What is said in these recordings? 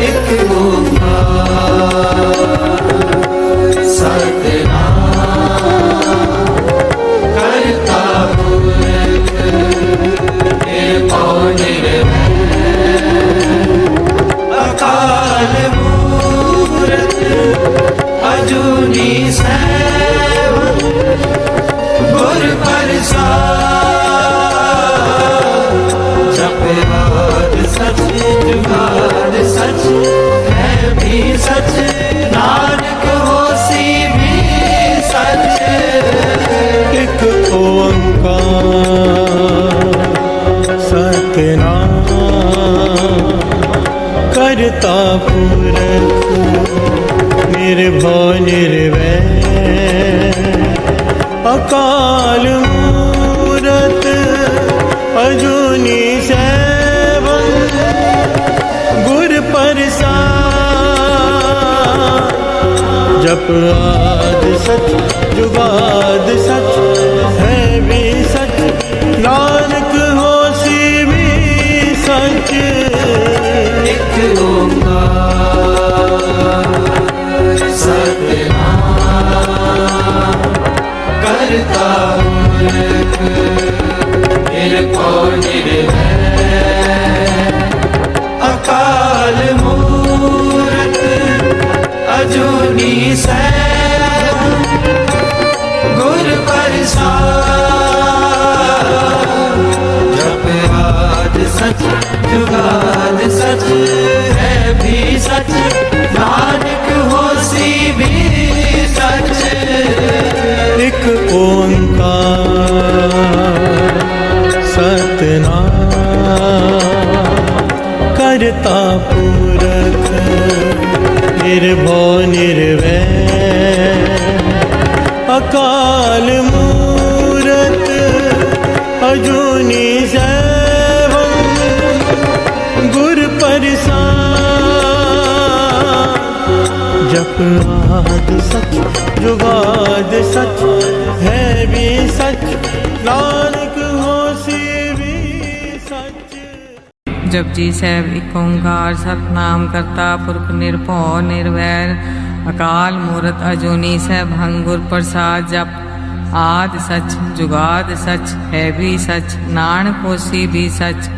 एक ओंकार सतनाम करता पुरख निर्भय निर्वैर अकाल मूरत अजूनी सैभं गुर प्रसाद जपवाद सच जुगाद सच है भी सच नानक होसी भी सच एक ओंकार सतनाम करता पुरख निर्भय निर्वैर अकाल मूरत अजूनी सैभं गुर प्रसाद जपवाद सच जुगाद सच है भी सच नानक होसी भी सच एक ओंकार सतनाम करता पुरख निर्भय निर्वैर अकाल मूरत अजूनी सैभं गुर प्रसाद जपवाद सच जुगाद सच है भी सच नानक होसी भी सच एक ओंकार सतनाम करता पुरख निर्भय निर्वैर अकाल मूरत अजूनी सैभं गुर प्रसाद जपवाद सच जुगाद सच है भी सच नानक होसी भी सच। जपजी साहिब एक ओंकार सतनाम करता पुरख निर्भय निर्वैर अकाल मूरत अजूनी सैभं गुर प्रसाद जप आद सच जुगाद सच है भी सच नानक होसी भी सच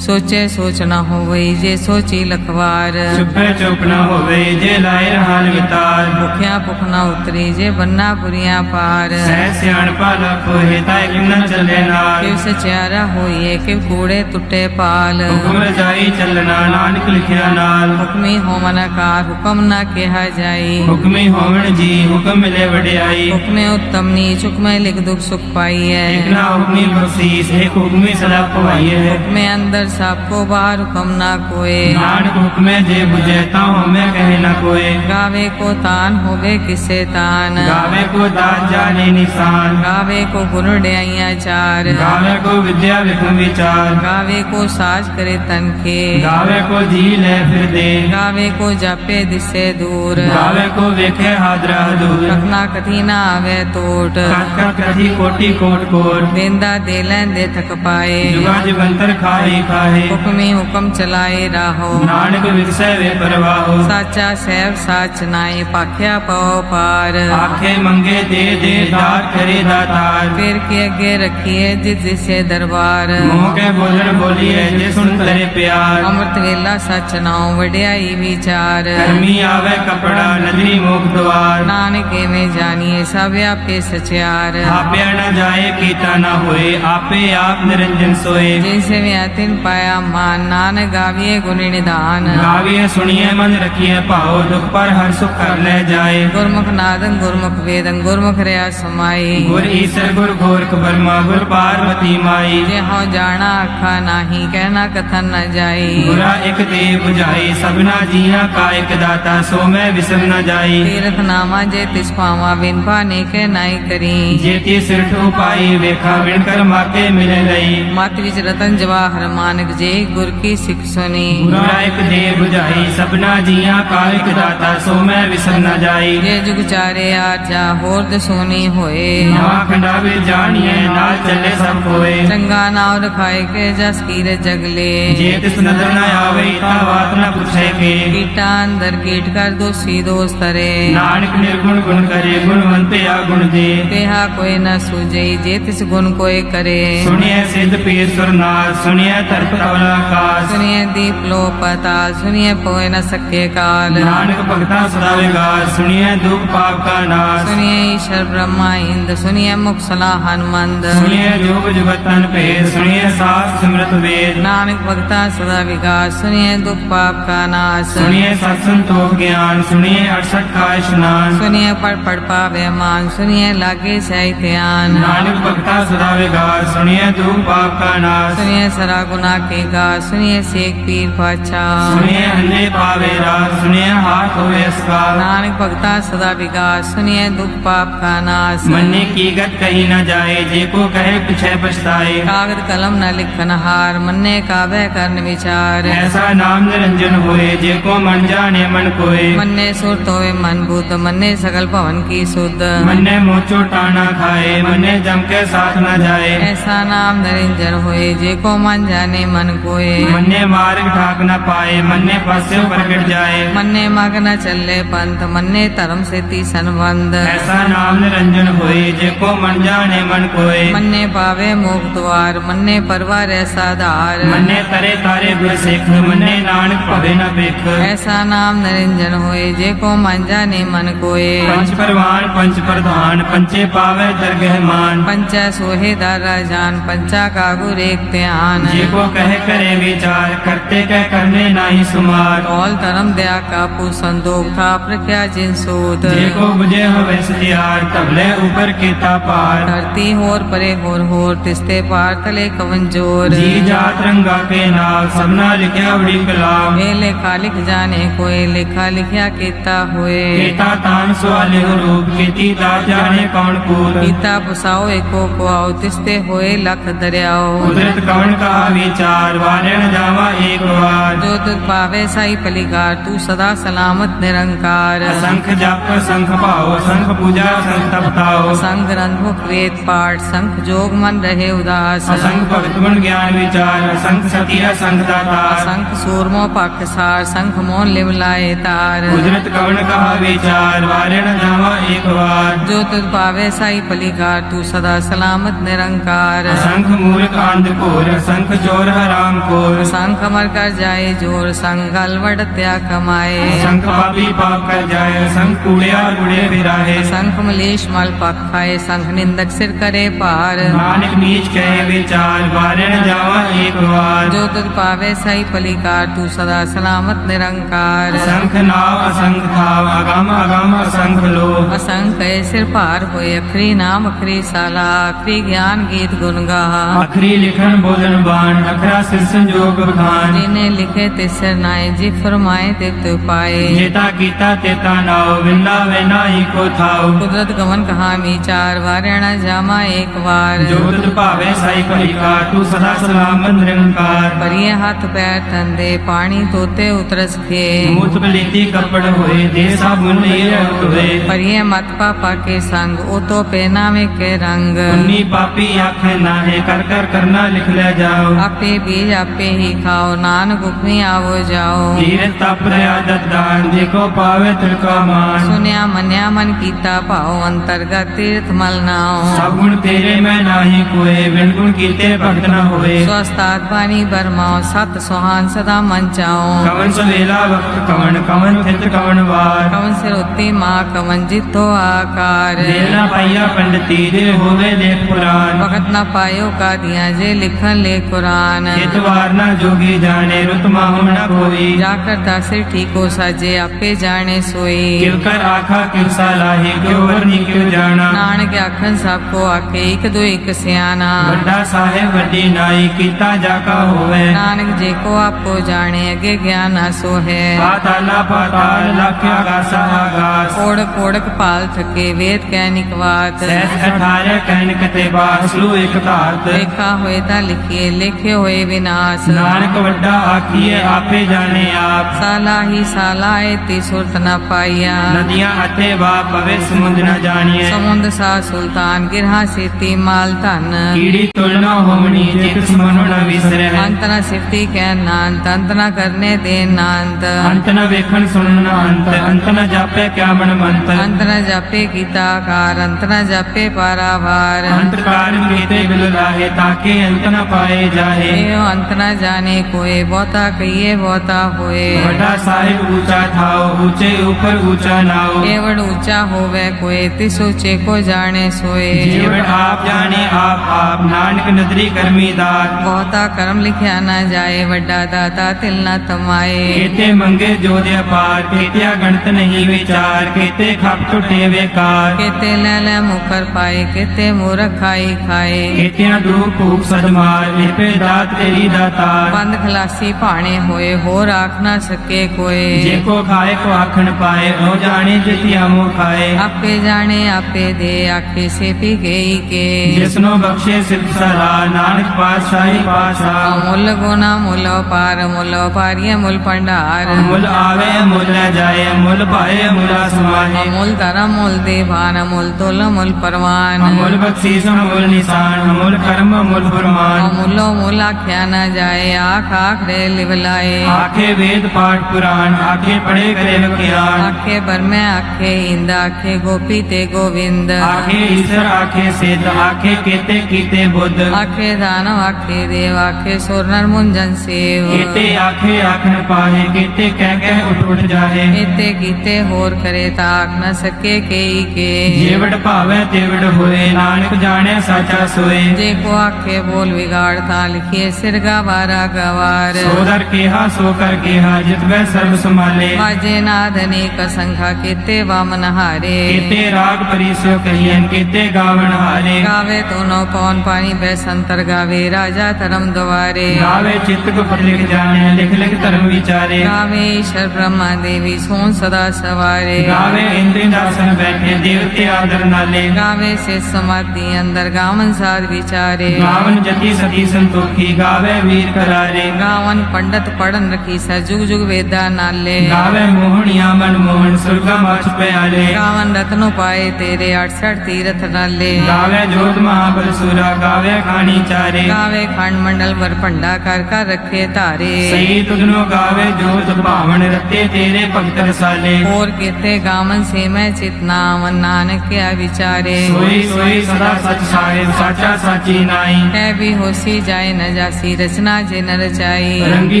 सोचे सोच न होवई जे सोची लखवार चुपे चुप न होवे जे लाए रहान वितार भुखिया भुख न उतरी जे बन्ना पुरिया पार सह सियाणपा लख होए ताए किम न चले नार किव सचियारा होइए किव कूड़े टुटे पाल हुक्म रजाई चलना नानक लिखिया नाल हुक्मी होमन कार हुक्म न केहा जाई हुक्मी होवण जी हुक्म मिले वडियाई हुक्मे उत्तम नीच हुक्मे लिख दुख सुख पाइए एक ना हुक्मी बख्शीस एक हुक्मी सदा पवाइए हुक्मे अंदर सबको बाहर हुक्म ना कोय नानक हुक्मे जे बुझे ता हमें कहे न कोय गावे को तान होवे किसे तान गावे को दात जाने निशान गावे को गुण ड्याइया चार गावे को विद्या विक्रम विचार गावे को साज करे तन के गावे को जी ले फिर दे गावे को जापे दिसे दूर गावे को वेखे हादरा दूर कखना कथी ना आवे टोट कथ कथी कोटि कोट कोट देंदा दे लेंदे थक पाए जुगा जुगंतर खाए खाए हुक्मी हुक्म चलाए राहो नानक विरसै वे परवाहो साचा सैब साच नाए पाख्या पाओ पार आखे मंगे दे दे दात करे दातार फिर के अगे रखिए जिस जिसे दरबार मोह के बोलण बोलिए जे सुन करे प्यार अमृत वेला सच नाओ वड्याई विचार कर्मी आवे कपड़ा नदरी मुख द्वार नानक में जानिए सब व्यापे सचियार आपे न जाए कीता न होए आपे आप निरंजन सोए जैसे व्यातिन पाया मान नानक गाविए गुण निधान गाविए सुनिए मन रखिए पाओ दुख पर हर सुख कर ले जाए गुरमुख नादन गुरमुख वेदन गुरमुख रया समाई गुर ईसर गुर गोरख ब्रह्मा गुर पार्वती माई जे हो जाना अखा नाही कहना कथन न जाई बुरा एक दे बुझाई सबना जिया का एक दाता सो मैं विसर न जाई तीर्थ नामा जे तिस पावा बिन पाने के नाई करी जेती सिर ठो पाई वेखा विण कर माके मिले लई मात विच रतन जवाहर ਮਾਨਕ ਜੇ ਗੁਰ ਕੀ ਸਿੱਖ ਸੁਣੀ। ਗੁਰਾ ਇੱਕ ਦੇ 부ਝਾਈ ਸਭਨਾ ਜੀਆਂ ਕਾ ਇਕ ਦਾਤਾ ਸੋ ਮੈਂ ਵਿਸਰ ਨ ਜਾਈ। ਜੇ ਜੁਗ ਚਾਰੇ ਆਰਜਾ ਹੋਰ ਦਸੋਨੀ ਹੋਏ। ਨਵਾਂ ਖੰਡਾ ਵਿੱਚ ਜਾਣੀਏ ਨਾਲ ਚੱਲੇ ਸਭ ਕੋਏ। ਚੰਗਾ ਨਾਮ ਰਖਾਏ ਕੇ ਜਸ ਕੀਰੇ ਜਗਲੇ। ਜੇ ਤਿਸ ਨਦਰ ਨ ਆਵੇ ਤਾ ਬਾਤ ਨ ਪੁੱਛੇ ਕੇ। ਕੀਟਾਂ ਅੰਦਰ ਕੀਟ ਕਰ ਦੋਸੀ ਦੋਸ ਤਰੇ। ਨਾਨਕ ਨਿਰਗੁਣ ਗੁਣ ਕਰੇ ਗੁਣਵੰਤਿਆ ਗੁਣ ਦੇ। तेहा कोई न सूझई जे तिस गुण कोई करे। ਸੁਣਿਐ ਸਿੱਧ ਪੀਰ ਸੁਰਨਾਥ ਸੁਣਿਐ ਧਰਤ ਤਵਲਾ ਆਕਾਸ਼। सुनिए दीप लो पताल सुनिए पोए न सके काल। ਨਾਨਕ ਭਗਤਾ ਸਦਾ ਵਿਗਾਸ ਸੁਣਿਐ ਦੁਖ ਪਾਪ ਕਾ ਨਾਸ਼। सुनिए ईश्वर ब्रह्मा इंद सुनिए मुख सलाह हनुमंद। ਸੁਣਿਐ ਜੋਗ ਜੁਗਤ ਤਨ ਭੇਦ ਸੁਣਿਐ ਸਾਸ ਸਿਮਰਤ ਵੇਦ। नानक भगता सदा विकास सुनिए दुख पाप का नाश। ਸੁਣਿਐ ਸਤ ਸੰਤੋਖ ਗਿਆਨ ਸੁਣਿਐ 68 का इशनान। सुनिए पढ़ पावे मान सुनिए लागे सही ध्यान। नानक भगता सदा विगास सुनिए दुख पाप का नाश। सुनिए सरा गुना के गा सुनिए सेक पीर पाछा। सुनिए अंधे पावे रास सुनिए हाथ होवे इसका। नानक भगता सदा विकास सुनिए दुख पाप का नाश। मन्ने की गत कही न जाए जे को कहे पिछे पछताए। कागद कलम न लिखन हार मन्ने काबे करन विचार। ऐसा नाम निरंजन होए जे को मन जाने मन कोय। मन्ने सुर तोवे मन बुद्ध मन्ने सकल भवन की सुध। मन्ने मोचो टाना खाए मन्ने जम के साथ न जाए। ऐसा नाम निरंजन होए जे को मन जाने मन कोय। मन्ने मार्ग ठाक न पाए मन्ने पस्यो प्रगट जाए। मन्ने मग न चले पंथ मन्ने धर्म से ती संबंध। ऐसा नाम निरंजन होए जे को मन जाने मन कोय। मन्ने पावे मोक्ष द्वार मन्ने परवार ऐसा धार। मन्ने तरे तारे गुर सिख मन्ने नानक भवे न बिख। ऐसा नाम निरंजन होए जे को मन जाने मन कोय। पंच परवान पंच प्रधान पंचे पावे दरगह मान। पंचा सोहे दारा जान पंचा का गुर एक ध्यान। जे को कहे करे विचार करते कह करने नाही सुमार। कौल धर्म दया का संदोख था प्रख्या जिन सूत। जे को बुझे हवे सतियार तबले ऊपर केता पार। धरती होर परे होर तिस्ते पार तले कवन जोर। जी जात रंगा के नाव सबना लिखया बड़ी कलाम। ए लेखा लिख जाने कोई लेखा लिखया केता हुए। केता तान सुआले रूप केती दात जाने कौन कूद। गीता पुसाओ एको को आओ तिस्ते होए लख दरियाओ। कुदरत कौन का विचार वारे न जावा एक बार। जो तुझ पावे साई पलिकार तू सदा सलामत निरंकार। असंख जप संख पाओ संख पूजा संख तपताओ। संग ग्रंथ मुख वेद पाठ संख जोग मन रहे उदास। असंख भक्त गुण ज्ञान विचार असंख सती असंख दाता। संख सूरमो पख सार संख मोन लिवलाए तार। कुदरत कौन कहा विचार वारे न जावा एक बार। जो तुझ पावे साई पलिकार तू सदा सलामत निरंकार। असंख मूर्ख अंधकोर असंख चोर हराम कोर। संख मर कर जाए जोर संग अलवट त्याग कमाए। असंख पापी पाप कर जाए असंख कूड़िया गुड़े फिराहे। संख मलेश मल पख खाए संख निंदक सिर करे पार। नानक नीच कहे विचार वारे न जावा एक बार। जो तुझ पावे सही पलिकार तू सदा सलामत निरंकार। असंख नाव असंख थाव अगम अगम असंख लो। असंख सिर पार होए अखरी नाम अखरी साला अखरी ज्ञान गीत गुण गाहा। अखरी लिखन बोलन बाण अखरा सिर संजोग बखान। जिन्हें लिखे तिसर नाय जी फरमाए तित पाए। जेता कीता तेता नाव विंदा वे नाही को थाव। कुदरत गमन कहा विचार वारेणा जामा एक बार। जो तुझ पावे साई पलिकार तू सदा सलामत निरंकार। परिये हाथ पैर ठंडे पानी तोते उतरस खे। मूत बलीती कपड़ होए दे साबुन हुए। परिये मत पापा के संग ओ तो पहनावे के रंग। उन्नी पापी आखे नाहे कर कर करना लिख ले जाओ। आपे बीज आपे ही खाओ नानक उपनी आवो जाओ। धीरे तप दया दत्तान देखो पावे तिलका मान। सुनिया मन्या मन कीता पाओ अंतर्गत तीर्थ मल नाओ। सब गुण तेरे में नाही कोए बिन गुण कीते भक्त न होए। स्वस्थात पानी बरमाओ सत सुहान सदा मन चाओ। कवन सवेला वक्त कवन कवन थित कवन वार। कवन सिर उत्ती माँ कवन जितो आकार। देर न पाइया पंडिती दे होवे देख पुराण। वक्त न पायो का दिया जे लिखन ले कुरान। चितवार न जोगी जाने रुत माहो तुम न कोई। जा करता सिर ठीको साजे आपे जाने सोई। किव कर आखा किव सलाहे क्यों वरनी क्यों जाना। नानक आखन सबको आखे एक दो एक सियाना। वड्डा साहेब वड्डी नाई कीता जाका होवे। नानक जे को आपको जाने अगे ज्ञान आसो है। पाताला पाताल लख आगास आगास। ओढ़क ओढ़क पाल थके वेद कह निकवात। सहज 18 कहन कते बासलू एक धात। लेखा होए ता लिखिए लेखे होए विनाश। नानक वड्डा आखिए आपे जाने आप। साला ही साला ती सुरत न पाइया। नदियां अथे बाप पवे समुद्र न जानिए। समुद्र सा सुल्तान गिरहा सेती माल धन। कीड़ी तुलना होवनी जित समनो न विसरे। अंत न सिफती कह नांत अंत न करने दे नांत। अंत न वेखन सुनन अंत अंत न जापे क्या मन मंत। अंत न जापे गीता कार अंत न जापे पारावार। अंत कार कीते बिल लाहे ताके अंत न पाए जाहे। एयो अंत न जाने कोई बहुता कहिए बहुता होए। वड्डा साहिब ऊंचा थाओ ऊंचे ऊपर ऊंचा नाओ। एवड़ ऊंचा होवे कोई तिस ऊंचे को जाने सोए। जीवन आप जाने आप नानक नदरी करमी दात। बहुता कर्म लिखया न जाए वड्डा दाता तिल न तमाए। केते मंगे जो दे पार केतिया गणत नहीं विचार। केते खप टुटे बेकार। केते ले मुकर पाए केते मूर्ख खाई खाए। केतिया दूर भूख सदमार लिपे दात तेरी दातार। बंद खलासी भाणे होए हो राख न सके कोई। जेको खाए को आखन पाए ओ जाने जितिया मुँह खाए। आपे जाने आपे दे आखे से पी गई के। जिसनो बख्शे सिद्ध सला नानक पातशाही पातशाह। मुल गुना मुल पार मुल पारिय मुल भंडार। मुल आवे मुल न जाए मुल पाए मुला समाहे। अमूल धर्म मूल देवान अमूल तुल मूल परवान। अमूल बख्शीस अमूल निशान अमूल कर्म अमूल फरमान। अमूलो मूल आख्या न जाए आख आख रे लिवलाए। आखे वेद पाठ पुराण आखे पढ़े करे ज्ञान। आखे बर में आखे इंद आखे गोपी ते गोविंद। आखे ईश्वर आखे सिद्ध आखे केते कीते बुद्ध। आखे दानव आखे देव आखे सुर नर मुंजन सेव। केते आखे आखन पाहे केते कह कह उठ उठ जाहे। एते कीते होर करे ताक न सके केई के। जेवड़ भावे तेवड़ होए नानक जाने साचा सोए। जे को आखे बोल बिगाड़ ता लिखिए सिर गवारा गवार। सोदर केहा सो कर केहा जित वह सर्व संभाले। बाजे नाद अनेक संख्या केते वामन हारे। केते राग परिसो कहियन केते गावन हारे। गावे दोनों पौन पानी बैसंतर गावे राजा धर्म द्वारे। गावे चित्त को पढ़ लिख जाने लिख लिख धर्म विचारे। गावे ईश्वर ब्रह्मा देवी सोन सदा सवारे। गावे इंद्र दासन बैठे देवते आदर नाले। गावे से समाधि अंदर गावन साध विचारे। गावन जति सती संतोखी गावे वीर करारे। गावन पंडित पढ़न रखी सा जुग जुग वेदा नाले। गावे मोहनिया मन मोहन सुरगा मछ प्याले। गावन रत्नो पाए तेरे 68 तीरथ नाले। गावे जोत महाबल सुरा गावे खानी चारे। गावे खंड मंडल वर भंडा कर रखे तारे। सही तुझनो गावे जोत भावन रते तेरे भक्त रसाले। और केते गावन से मैं चितनावन नानक क्या विचारे। सोई सोई सदा सच साहिब साचा साची नाई। है भी होसी जाए न जासी रचना जे न रचाई। रंगी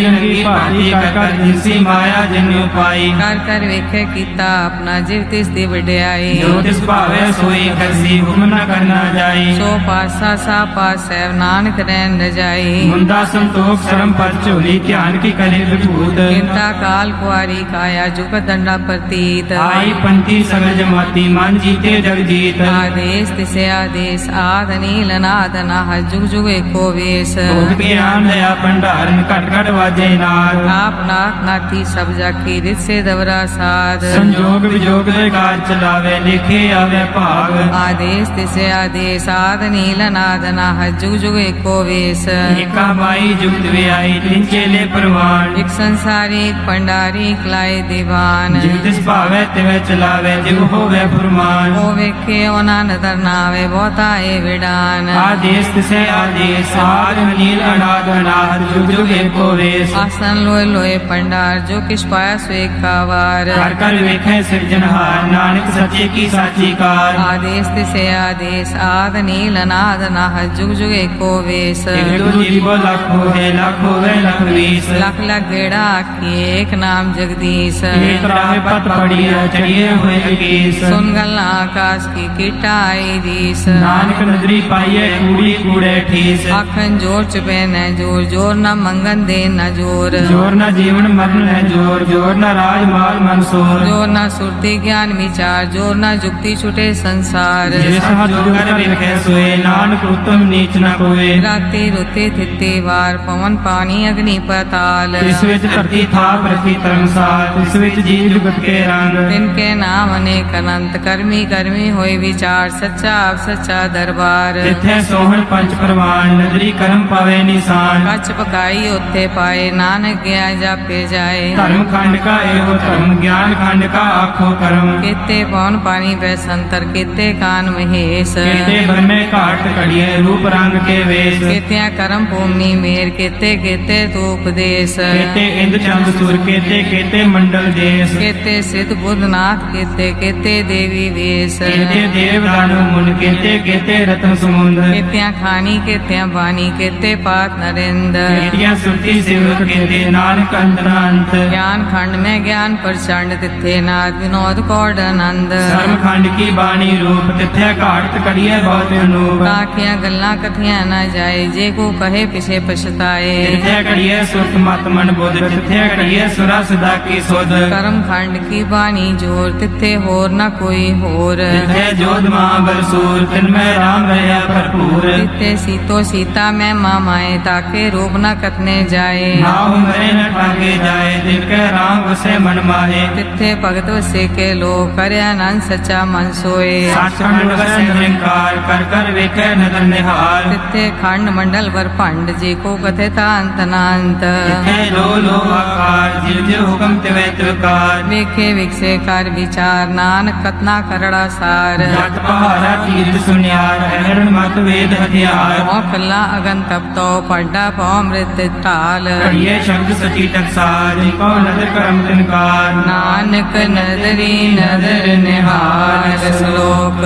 रंगी भांति कर जिसी माया जन्यु पाई। कर वेखे कीता अपना जीव तिस दी वड्याई। जो तिस भावे सोई करसी हुक्म न करना जाई। सो पासा सा पास है नानक रैन न जाई। मुंदा संतोख शरम पर चोली ध्यान की करे विभूत। चिंता काल कुआरी काया जुग दंडा प्रतीत। आई पंथी सगल जमाती मान जीते जग जीत। आदेश तिसे आदेश आद नील नाद नाह जुग जुग एको वेश। भोग ज्ञान दया भंडारन कट कट वाजे नाद। आप नाथ नाथी सब जाकी रित से दवरा साध। संजोग विजोग दे कार चलावे लिखे आवे भाग। आदेश तिसे आदेश आद नील नाद नाह जुग जुग एको वेश। एका बाई जुगत वे आई तिन चेले परवान। एक संसारी एक पंडारी एक लाए दीवान। जिग तिस भावे तिवे चलावे जिग होवे फुरमान। ओ वेखे ओना नदर नावे बहुता ए विडान। आदेश तिसे आदेश आद नील अनाद अनाद जुग जुग एको वेश। आसन लोए लोए पंडार जो किस पाया स्वे कावार। कर कर वेखे सिरजनहार नानक सच्चे की साची कार। आदेश तिसे आदेश आद नील नाद नाह जुग जुग एको वेश। एक दो जीवो लाख होवे लाख होवे लख वीस। लख लख गेड़ा आखी एक नाम जगदीश। एक राह पत पड़ी है चढ़िए हुए अकीस। सुन गल आकाश की कीटा आई दीस। नानक नगरी पाइये कूड़ी कूड़े ठीस। आखन जोर चुपे न जोर जोर न मंगन दे न जोर जोर न जीवन मरण है जोर, जोर न राज माल मनसोर। जोर न सुरती ज्ञान विचार, जोर न जुक्ति छुटे संसार। जिस हाथ जोगर विखे सोए, नानक उत्तम नीच न कोय। राते रोते थिते वार, पवन पानी अग्नि पताल। तिस विच धरती थाप रखी तरमसाल, तिस विच जीव जुगत के रंग। तिनके नाम अनेक अनंत, करमी करमी होए विचार, सच्चा आप सच्चा दरबार। तिथे सोहन पंच परवान, नदरी करम पावे निशान। कछ पकाई उत्थे पाए, नानक गया जापे जाए। धर्म खंड का एहो धर्म, ज्ञान खंड का आखो कर्म। केते पवन पानी वैसंतर, केते कान महेश। केते ब्रह्मे घाट कड़िए, रूप रंग के वेश। केत्या करम भूमि मेर, केते केते तो उपदेश। केते इंद्र चंद सुर, केते केते मंडल देश। केते सिद्ध बुद्ध नाथ, केते केते देवी वेश। केते देव दानव मुन, केते केते रत्न समुंद। केत्या खानी केत्या बानी, केते पात नरेंद। केतिया सुरती सिवत, केते नानक अंतरांत। ज्ञान खंड में ज्ञान प्रचंड, तिथे नाथ विनोद कौड आनंद। धर्म खंड की बाणी रूप, तिथे घाट कड़िए बहुत अनूप। ताकिया गल्ला कथिया न जाए, जे को कहे पिछे पछताए। तिथे कड़िए सुरत मत मन बुध, तिथे कड़िए सुरा सदा की सुध। कर्म खंड की बानी जोर, तिथे होर न कोई होर। तिथे जोध महाबल सूर, तिनमें राम रहा भरपूर। तिथे सीतो सीता में मामाए, ताके रूप न कथने जाए। नाव मरे न ठाके जाए, तिनके राम वसे मन माहे। तिथे भगत वसे के लो, करे आनंद सच्चा मन सोए। साचखंड वसे निरंकार, कर कर वेखे नदर निहार। तिथे खंड मंडल वर पंड, जे को कथे ता अंत नांत। तिथे लो आकार, जिव जिव हुक्म तिवे त्रिकार। वेखे विकसे कर विचार, नानक कतना करड़ा सार। जट पहाड़ा तीर्थ सुनियार, हरण मत वेद हथियार। मोह कल्ला अगन तप तो, पड्डा पाओ मृत टाल। कड़िए शब्द सची टकसार, जिको नदर करम तिनकार। नानक नदरी नदर निहार, श्लोक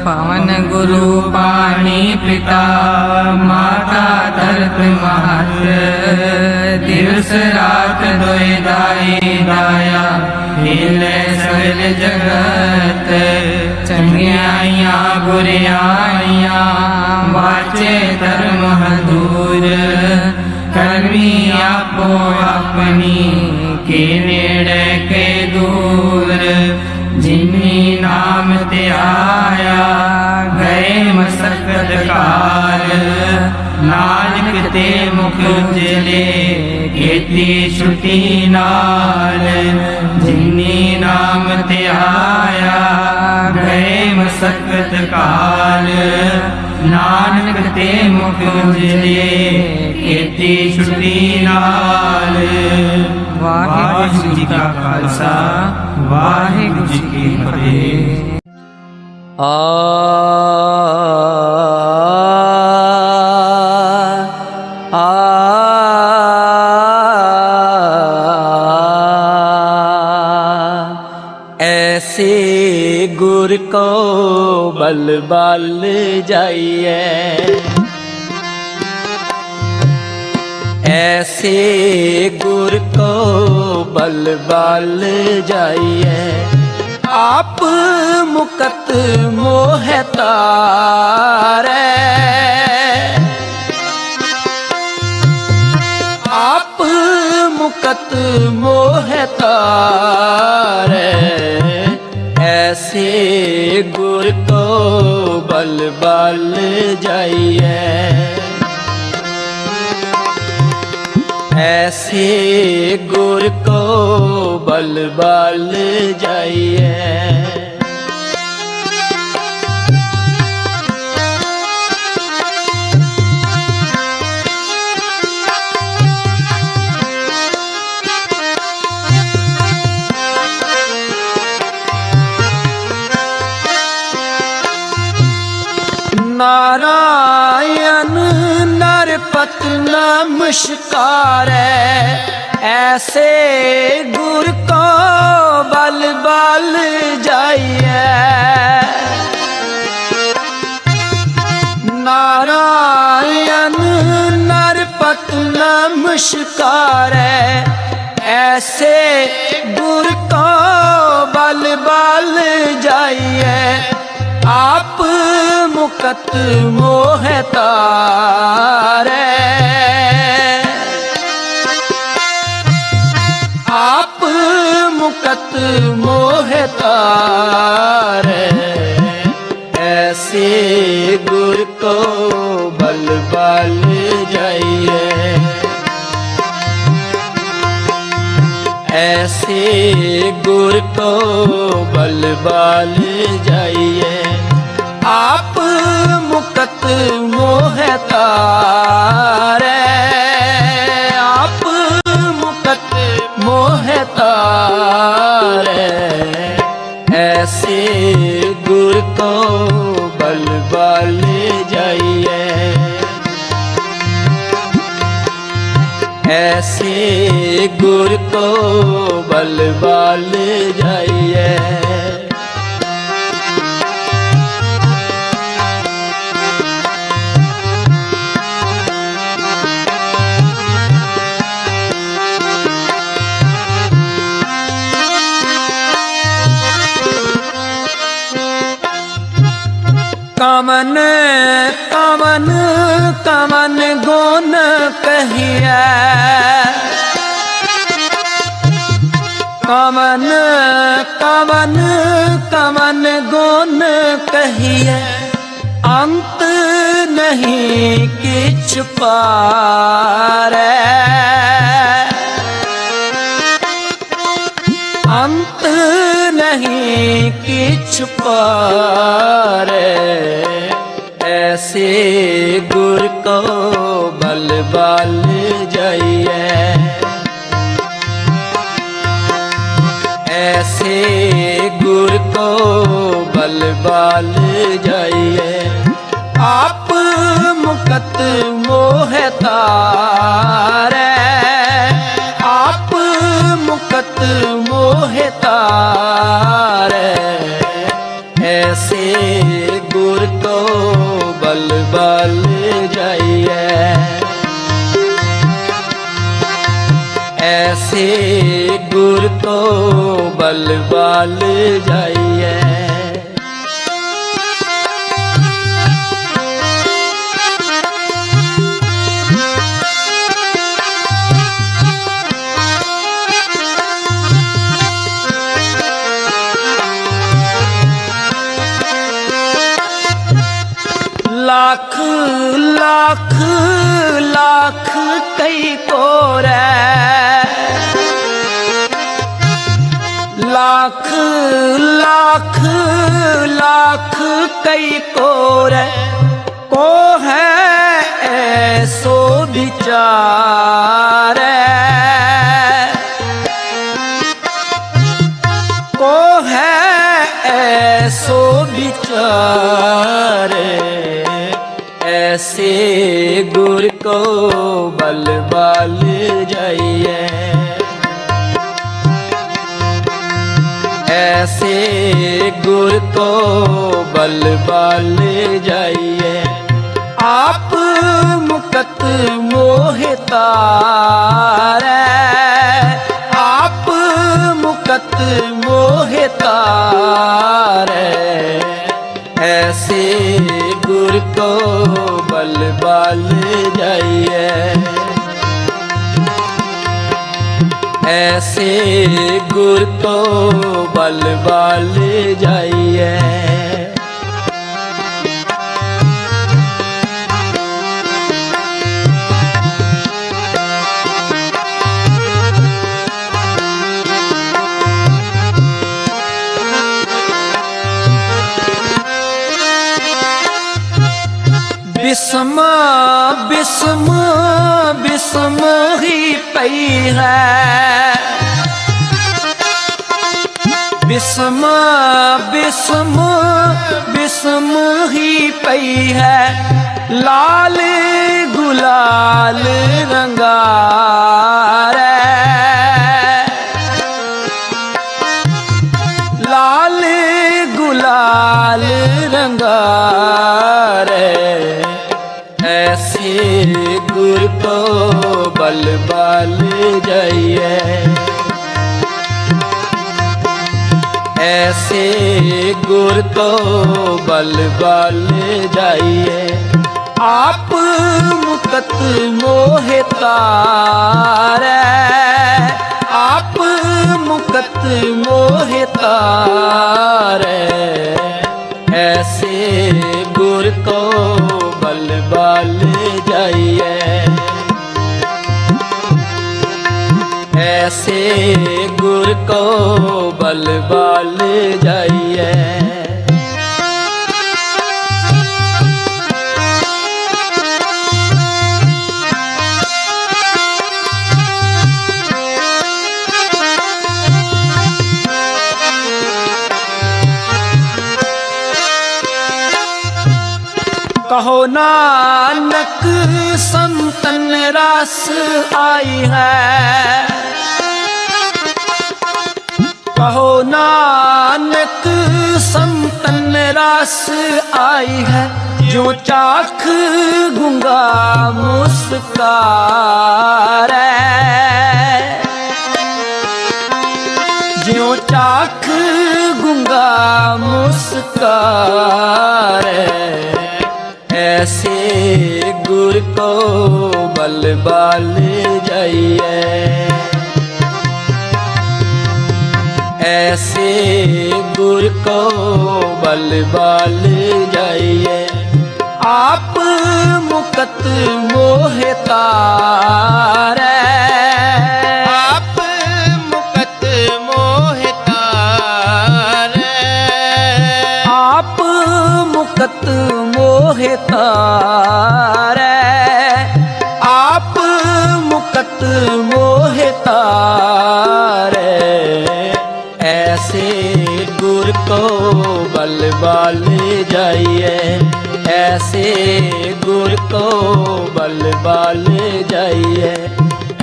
पवन गुरु पानी पिता, माता धरत महत। दिवस रात दोय दाई दाया, हिले सगल जगत। चंगियाइया बुरियाइया, वाचे धर्म दूर। करमी आपो अपनी, के नेड़े के दूर। जिन्नी नाम ते आया, गए मसकत काल। नानक ते मुख उजले, खेती छुटी नाल। जिन्नी नाम ते आया, गए मसकत काल। नानक ते मुख उजले, खेती छुटी नाल। वाहिगुरु जी का खालसा, वाहिगुरु जी की फतेह। ऐसे गुर को बल बल जाइए, ऐसे गुर को बल बल जाइए। आप मुकत मोह तारे, आप मुकत मोह तारे। ऐसे गुर को बल बल जाइए, ऐसे गुर को बल बल जाइए। नारायण नरपत नमस्कारै, ऐसे गुर को बल बल जाइए। नारायण नरपत नमस्कारै, ऐसे गुर को बल बल जाइए। आप मुकत मोह तारे, मुकत मोह तारे, ऐसे गुर को बल बल जाइए, ऐसे गुर को बल बल जाइए। आप मुकत मोह तारे, आप मुकत मोह तारे, ऐसे गुर को बल बल जाइए, ऐसे गुर को बल बल जाइए। कमन कमन कमन गुण कहिए, कमन कमन कमन गुण कहिए, अंत नहीं किछ पारे, अंत नहीं किछ पारे, ऐसे गुर को बल बल जाइए, ऐसे गुर को बल बल जाइए। आप मुकत मोह तारे, आप मुकत मोह तारे, ऐसे गुर को बल बल जाइए, ऐसे गुर को बल बल जाइए। लाख लाख लाख कई कोरे, लाख लाख लाख कई कोरे, को है ऐसो विचारे, को है ऐसो विचारे, ऐसे गुर को बल बल जाइए, ऐसे गुर को बल बल जाइए। आप मुकत मोह तारे, आप मुकत मोह तारे, ऐसे गुर को बल बल जाइए, ऐसे गुर को बल बल जाइए। बिस्म बिस्म बिस्म ही पई है, बिस्म बिस्म बिस्म ही पई है, लाल गुलाल रंगारे, लाल गुलाल रंगारे, ऐसे गुर को बल बल जाइए, ऐसे गुर को बल बल जाइए। आप मुकत मोह तारे, आप मुकत ऐसे गुर को बल बाल जाइए। कहो नानक संतन रस आई है, कहो नानक संतन रस आई है, जो चाख गूंगा मुस्कारे, जो चाख गूंगा मुस्कारे, ऐसे गुर को बल बाल जाइए। ऐसे गुर को बल बाल जाइए। आप मुकत मोह तारे, आप मुकत मोह तारे, आप मुकत मोह तारे, आप मुकत मोह तारे, ऐसे गुर को बल बाल जाइए। ऐसे गुर को बल बाल जाइए।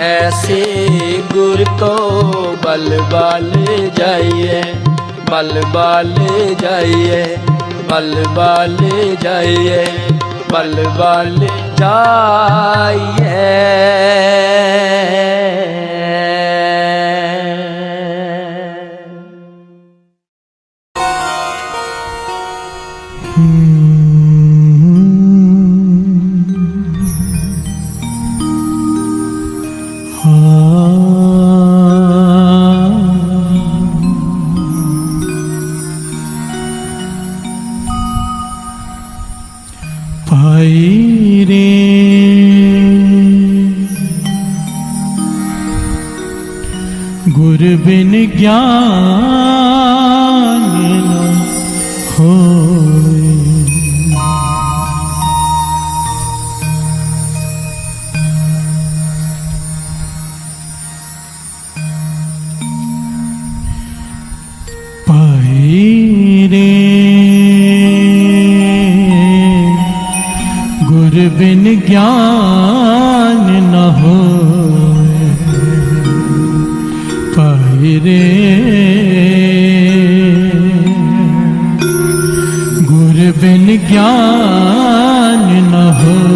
ऐसे गुर को बल बाल जाइए। बल बाल जाइए, बल बाल जाइए, बल बाल जाइए। पाई रे गुर बिन ज्ञान न होए। पाई रे गुर बिन ज्ञान न होए। पाई रे गुर बिन ज्ञान न होए।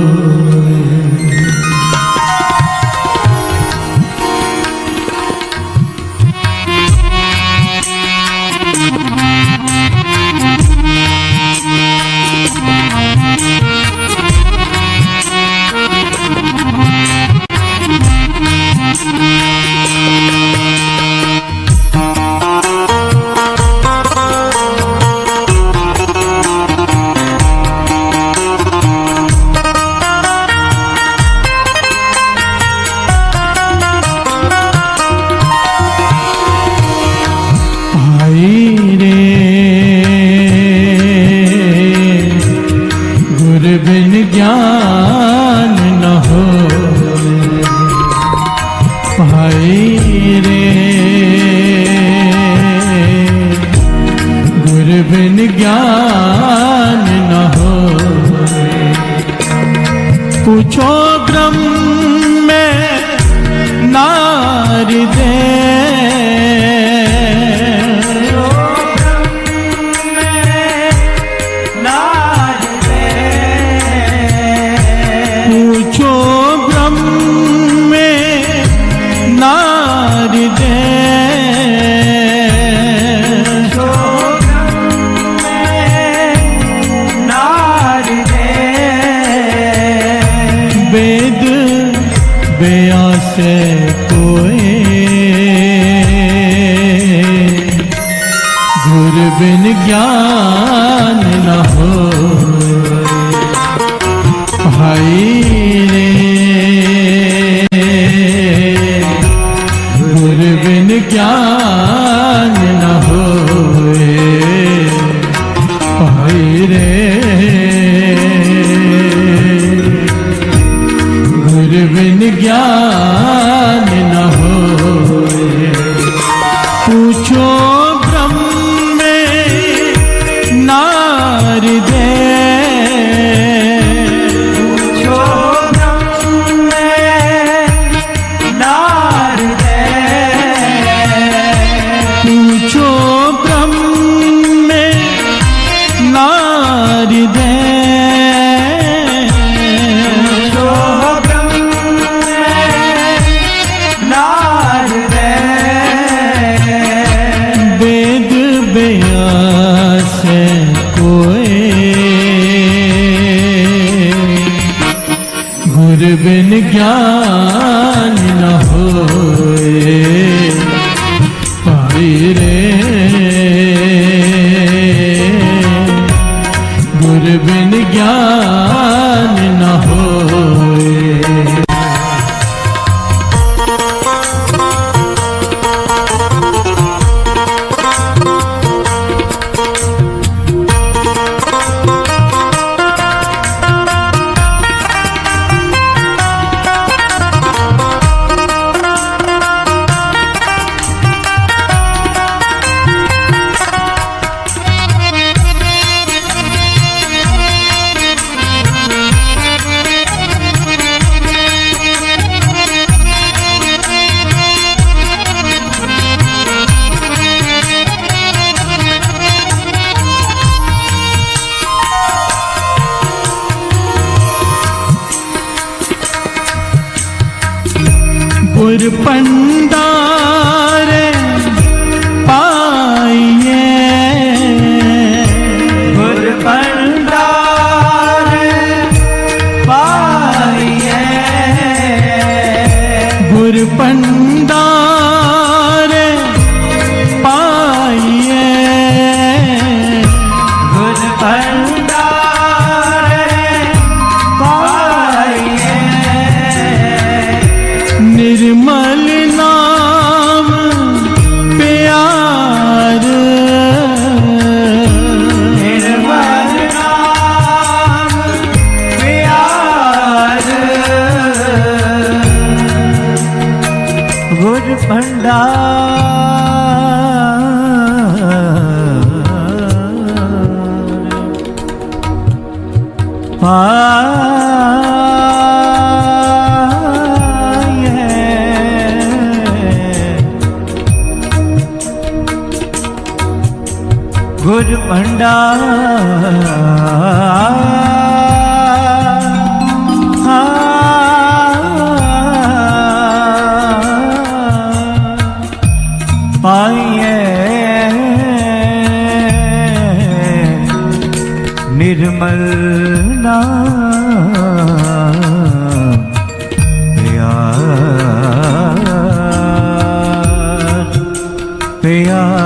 ज्ञान न होए। भाई रे गुर बिन ज्ञान न होए। पूछो ब्रह्म में नारदे, वेद व्यासे कोई गुर बिन ज्ञान न होए। भाई रे गुर बिन ज्ञान न होए भाई रे, गुरु बिन ज्ञान न होए। पूछो ब्रह्म में नारदे, पूछो ब्रह्म में नारदे, पूछो ब्रह्म में नारदे, पूछो ब्रह्म में नारदे, वेद व्यास कोय, गुरु बिन ज्ञान न होए भाई रे, गुरु बिन ज्ञान न होए। गुर पंडार पाइए, गुर पंडार पाइए, गुर पंडार पाइए, गुर पंडार पाइए, निर्मल नाम प्यार, निर्मल नाम प्यार, गुर पंडार गुर भंडार पाइए, निर्मल नाम प्यार, प्यार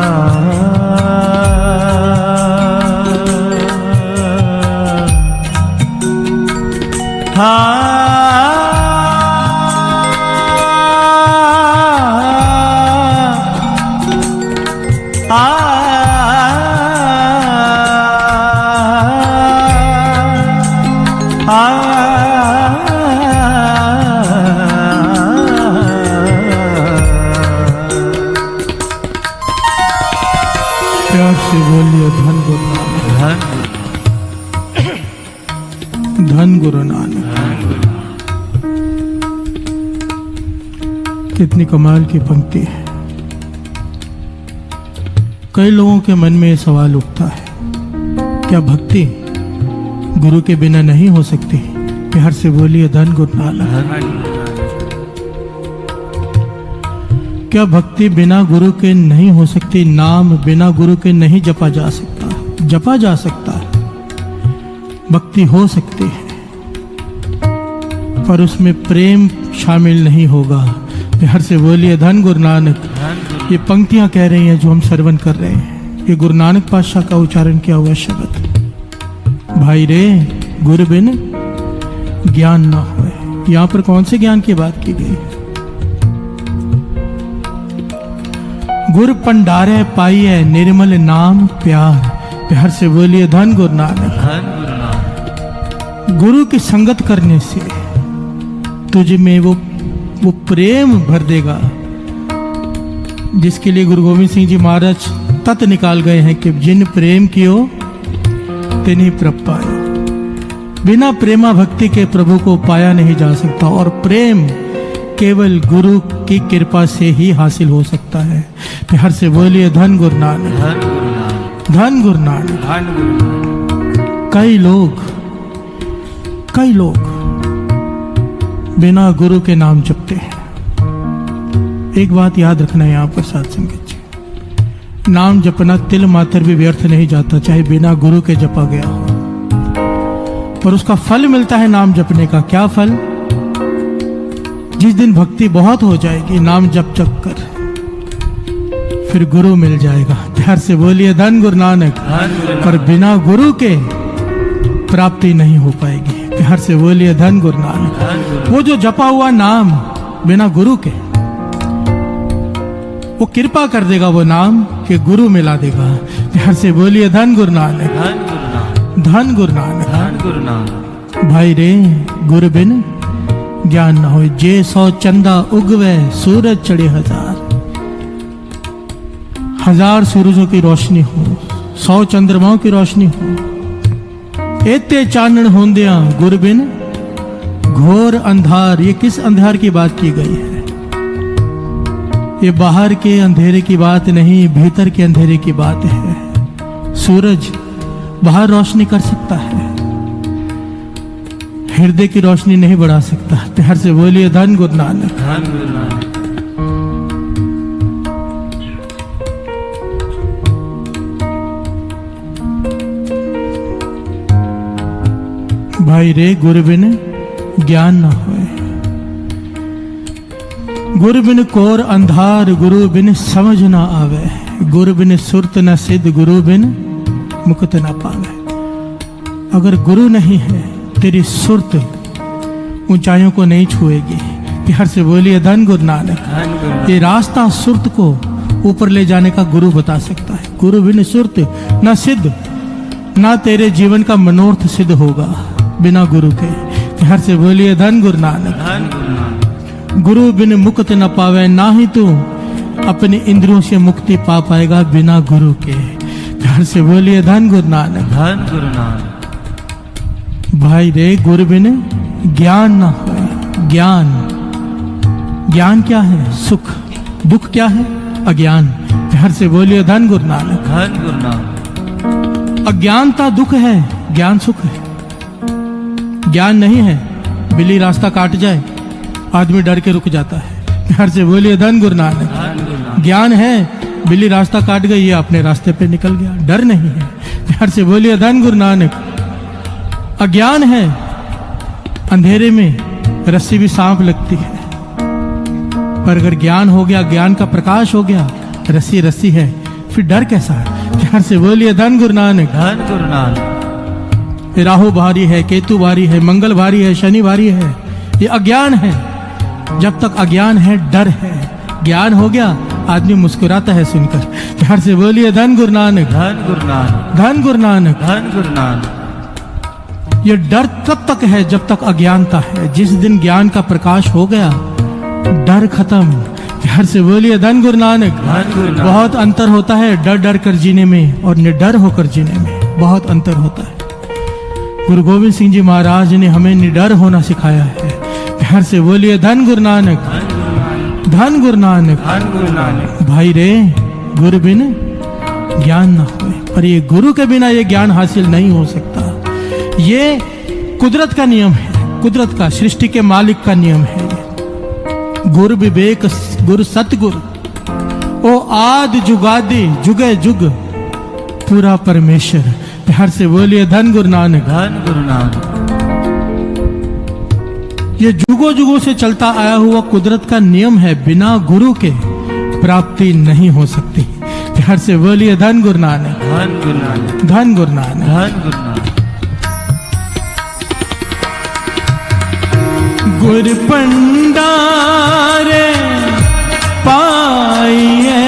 प्यार से बोलिए धन गुरु नानक, धन गुरु नानक। कितनी कमाल की पंक्ति है। कई लोगों के मन में ये सवाल उठता है, क्या भक्ति गुरु के बिना नहीं हो सकती? प्यार से बोलिए धन गुरु नानक। क्या भक्ति बिना गुरु के नहीं हो सकती? नाम बिना गुरु के नहीं जपा जा सकता। जपा जा सकता है, भक्ति हो सकती है, पर उसमें प्रेम शामिल नहीं होगा। प्यार से बोलिए धन गुरु नानक। ये पंक्तियां कह रही हैं जो हम श्रवण कर रहे हैं, ये गुरु नानक पातशाह का उच्चारण किया हुआ शब्द। भाई रे गुरु बिन ज्ञान ना होए। यहाँ पर कौन से ज्ञान की बात की गई? गुर पंडारे पाइए निर्मल नाम प्यार। प्यार से बोलिए धन गुरु नानक। धन गुरु नानक। गुरु की संगत करने से तुझ में वो प्रेम भर देगा जिसके लिए गुरु गोविंद सिंह जी महाराज तत् निकाल गए हैं कि जिन प्रेम कियो तिन्हीं प्रभ पाए। बिना प्रेमा भक्ति के प्रभु को पाया नहीं जा सकता और प्रेम केवल गुरु की कृपा से ही हासिल हो सकता है। प्यार से बोलिए धन गुरु नानक। धन गुरु नानक। धन गुरु नानक। धन गुरु नानक। कई लोग बिना गुरु के नाम जपते हैं। एक बात याद रखना है यहाँ पर साथ संगत जी, नाम जपना तिल मात्र भी व्यर्थ नहीं जाता, चाहे बिना गुरु के जपा गया हो, पर उसका फल मिलता है नाम जपने का। क्या फल? जिस दिन भक्ति बहुत हो जाएगी नाम जप जप कर, फिर गुरु मिल जाएगा। प्यार से बोलिए धन गुरु नानक। पर बिना गुरु के प्राप्ति नहीं हो पाएगी। प्यार से बोलिए धन गुरु नानक। वो जो जपा हुआ नाम बिना गुरु के, वो कृपा कर देगा वो नाम कि गुरु मिला देगा। प्यार से बोलिए धन गुरु नानक। धन गुरु नानक। धन गुरु नानक। भाई रे गुरु बिन ज्ञान न हो, जे 100 चंदा उगवे सूरज चढ़े 1000 सूरजों की रोशनी हो, 100 चंद्रमाओं की रोशनी हो, एते चानन होंदिया गुरु बिन घोर अंधार। ये किस अंधार की बात की गई है? ये बाहर के अंधेरे की बात नहीं, भीतर के अंधेरे की बात है। सूरज बाहर रोशनी कर सकता है, हृदय की रोशनी नहीं बढ़ा सकता। प्यार से बोलिए धन गुरु नानक। धन गुरु नानक। भाई रे गुरु बिन ज्ञान न होए, गुरु बिन कोर अंधार, गुरु बिन समझ न आवे, गुरु बिन सुरत न सिद्ध, गुरु बिन मुक्त न पावे। अगर गुरु नहीं है तेरी सुरत ऊंचाइयों को नहीं छुएगी। प्यार से बोलिए धन गुरु नानक। ये रास्ता सुरत को ऊपर ले जाने का गुरु बता सकता है। गुरु बिन सुरत न सिद्ध, ना तेरे जीवन का मनोरथ सिद्ध होगा बिना गुरु के। प्यार से बोलिए धन गुरु नानक। गुरु बिन मुक्त न पावे, ना ही तू अपनी इंद्रियों से मुक्ति पा पाएगा बिना गुरु के। प्यार से बोलिए धन गुरु नानक। धन गुरु नानक। भाई रे गुरु बिन ज्ञान न हो। ज्ञान क्या है? सुख। दुख क्या है? अज्ञान। प्यार से बोलिए धन गुरु नानक। धन गुरु नानक। अज्ञानता दुख है, ज्ञान सुख है। ज्ञान नहीं है, बिल्ली रास्ता काट जाए आदमी डर के रुक जाता है। प्यार से बोलिए धन गुरु नानक। ज्ञान है, बिल्ली रास्ता काट गई, ये अपने रास्ते पे निकल गया, डर नहीं है। प्यार से बोलिए धन गुरु नानक। अज्ञान है, अंधेरे में रस्सी भी सांप लगती है, पर अगर ज्ञान हो गया, ज्ञान का प्रकाश हो गया, रस्सी रस्सी है, फिर डर कैसा है? प्यार से बोलिए धन गुरु नानक। धन गुरु नानक। राहु भारी है, केतु भारी है, मंगल भारी है, शनि भारी है, ये अज्ञान है। जब तक अज्ञान है डर है, ज्ञान हो गया आदमी मुस्कुराता है सुनकर। प्यार से बोलिए धन गुरु नानक। धन गुरु नानक। धन गुरु नानक। धन गुरु नानक। ये डर तब तक है जब तक अज्ञानता है। जिस दिन ज्ञान का प्रकाश हो गया डर खत्म। प्यार से बोलिए धन गुरु नानक। धन गुरु नानक। बहुत अंतर होता है डर डर कर जीने में और निडर होकर जीने में, बहुत अंतर होता है। गुरु गोविंद सिंह जी महाराज ने हमें निडर होना सिखाया है। प्यार से बोलिए धन गुरु नानक। धन गुरु नानक। धन गुरु नानक। भाई रे गुरु बिन ज्ञान न होए, पर ये गुरु के बिना ये ज्ञान हासिल नहीं हो सकता। ये कुदरत का नियम है, कुदरत का, सृष्टि के मालिक का नियम है। गुरु विवेक गुरु सतगुरु, ओ आदि जुगादि जुगे जुग पूरा परमेश्वर। प्यार से बोलिए धन गुरु नानक। धन गुरु नानक। ये जुगों जुगों से चलता आया हुआ कुदरत का नियम है, बिना गुरु के प्राप्ति नहीं हो सकती। प्यार से बोलिए धन गुरु नानक। धन गुरु नानक। धन गुरु नानक। धन गुरु नानक। गुर पंडारे पाइए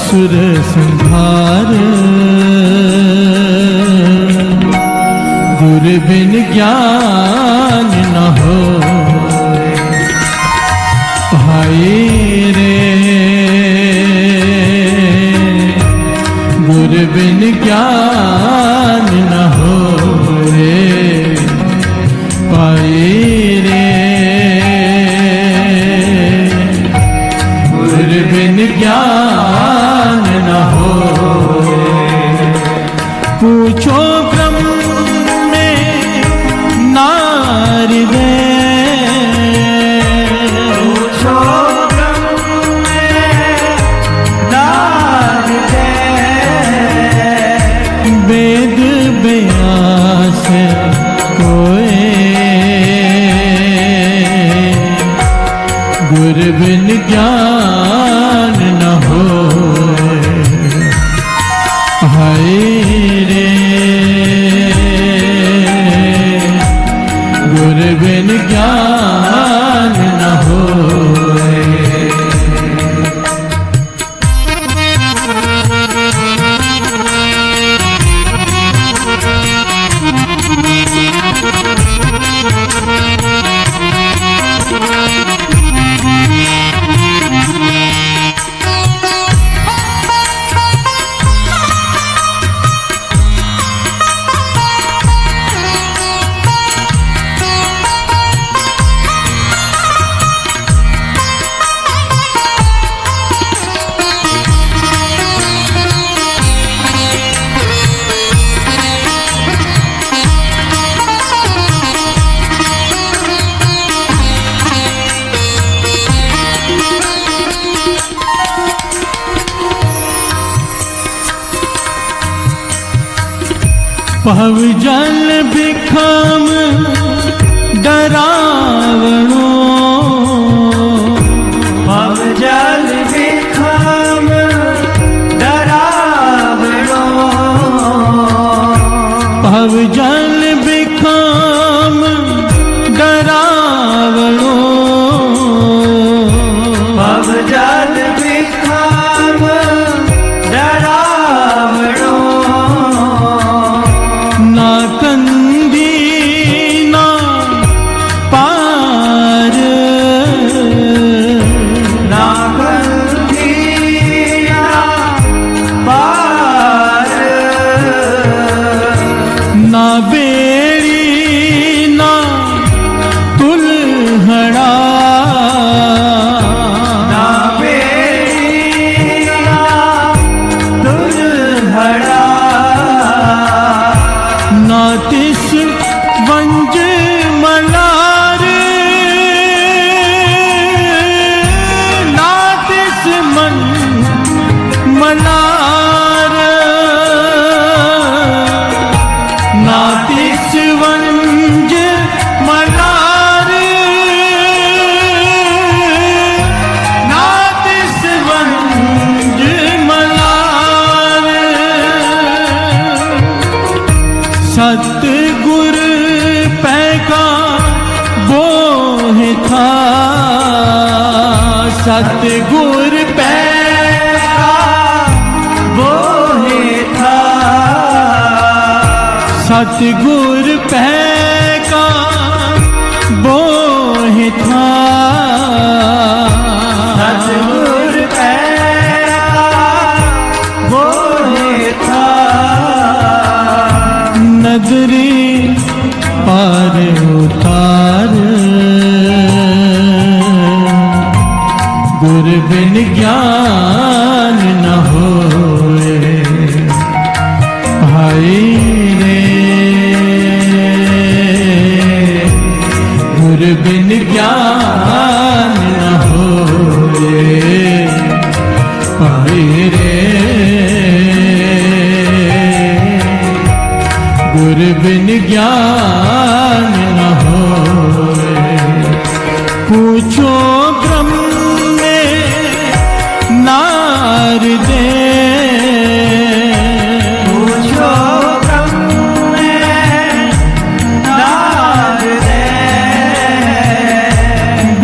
असुर संहार गुर बिन ज्ञान न हो हाय रे गुर बिन ज्ञान न हो रे पाए रे गुर बिन ज्ञान न हो पूछो ब्रह्म में नारद पूछो ब्रह्म में नारद वेद व्यास होए गुर बिन ज्ञान न हो हाय रे गुर बिन ज्ञान न हो पहव जल बिखम डरावणो पहव जल बिखम डरावणो पहव जल बिखम डरावणो पहव जल बिखम डरावणो ना कंदी ना पार ना कंदी ना पार ना बेड़ी ना तुलहड़ा ना बेड़ी ना तुलहड़ा ना तिस वंज मलार ना तिस मन मलार ना तिस वंज मलार ना तिस वंज मलार सतगुर पैका बोह था सतगुर पैका बोह था सतगुर पैका बोह था सतगुर पैका बोह था नगरी पार उतार गुर बिन ज्ञान न होए हाय रे गुर बिन ज्ञान न होए हाय रे गुर बिन ज्ञान न होए पूछो ब्रह्म में नारद पूछो ब्रह्म में नारद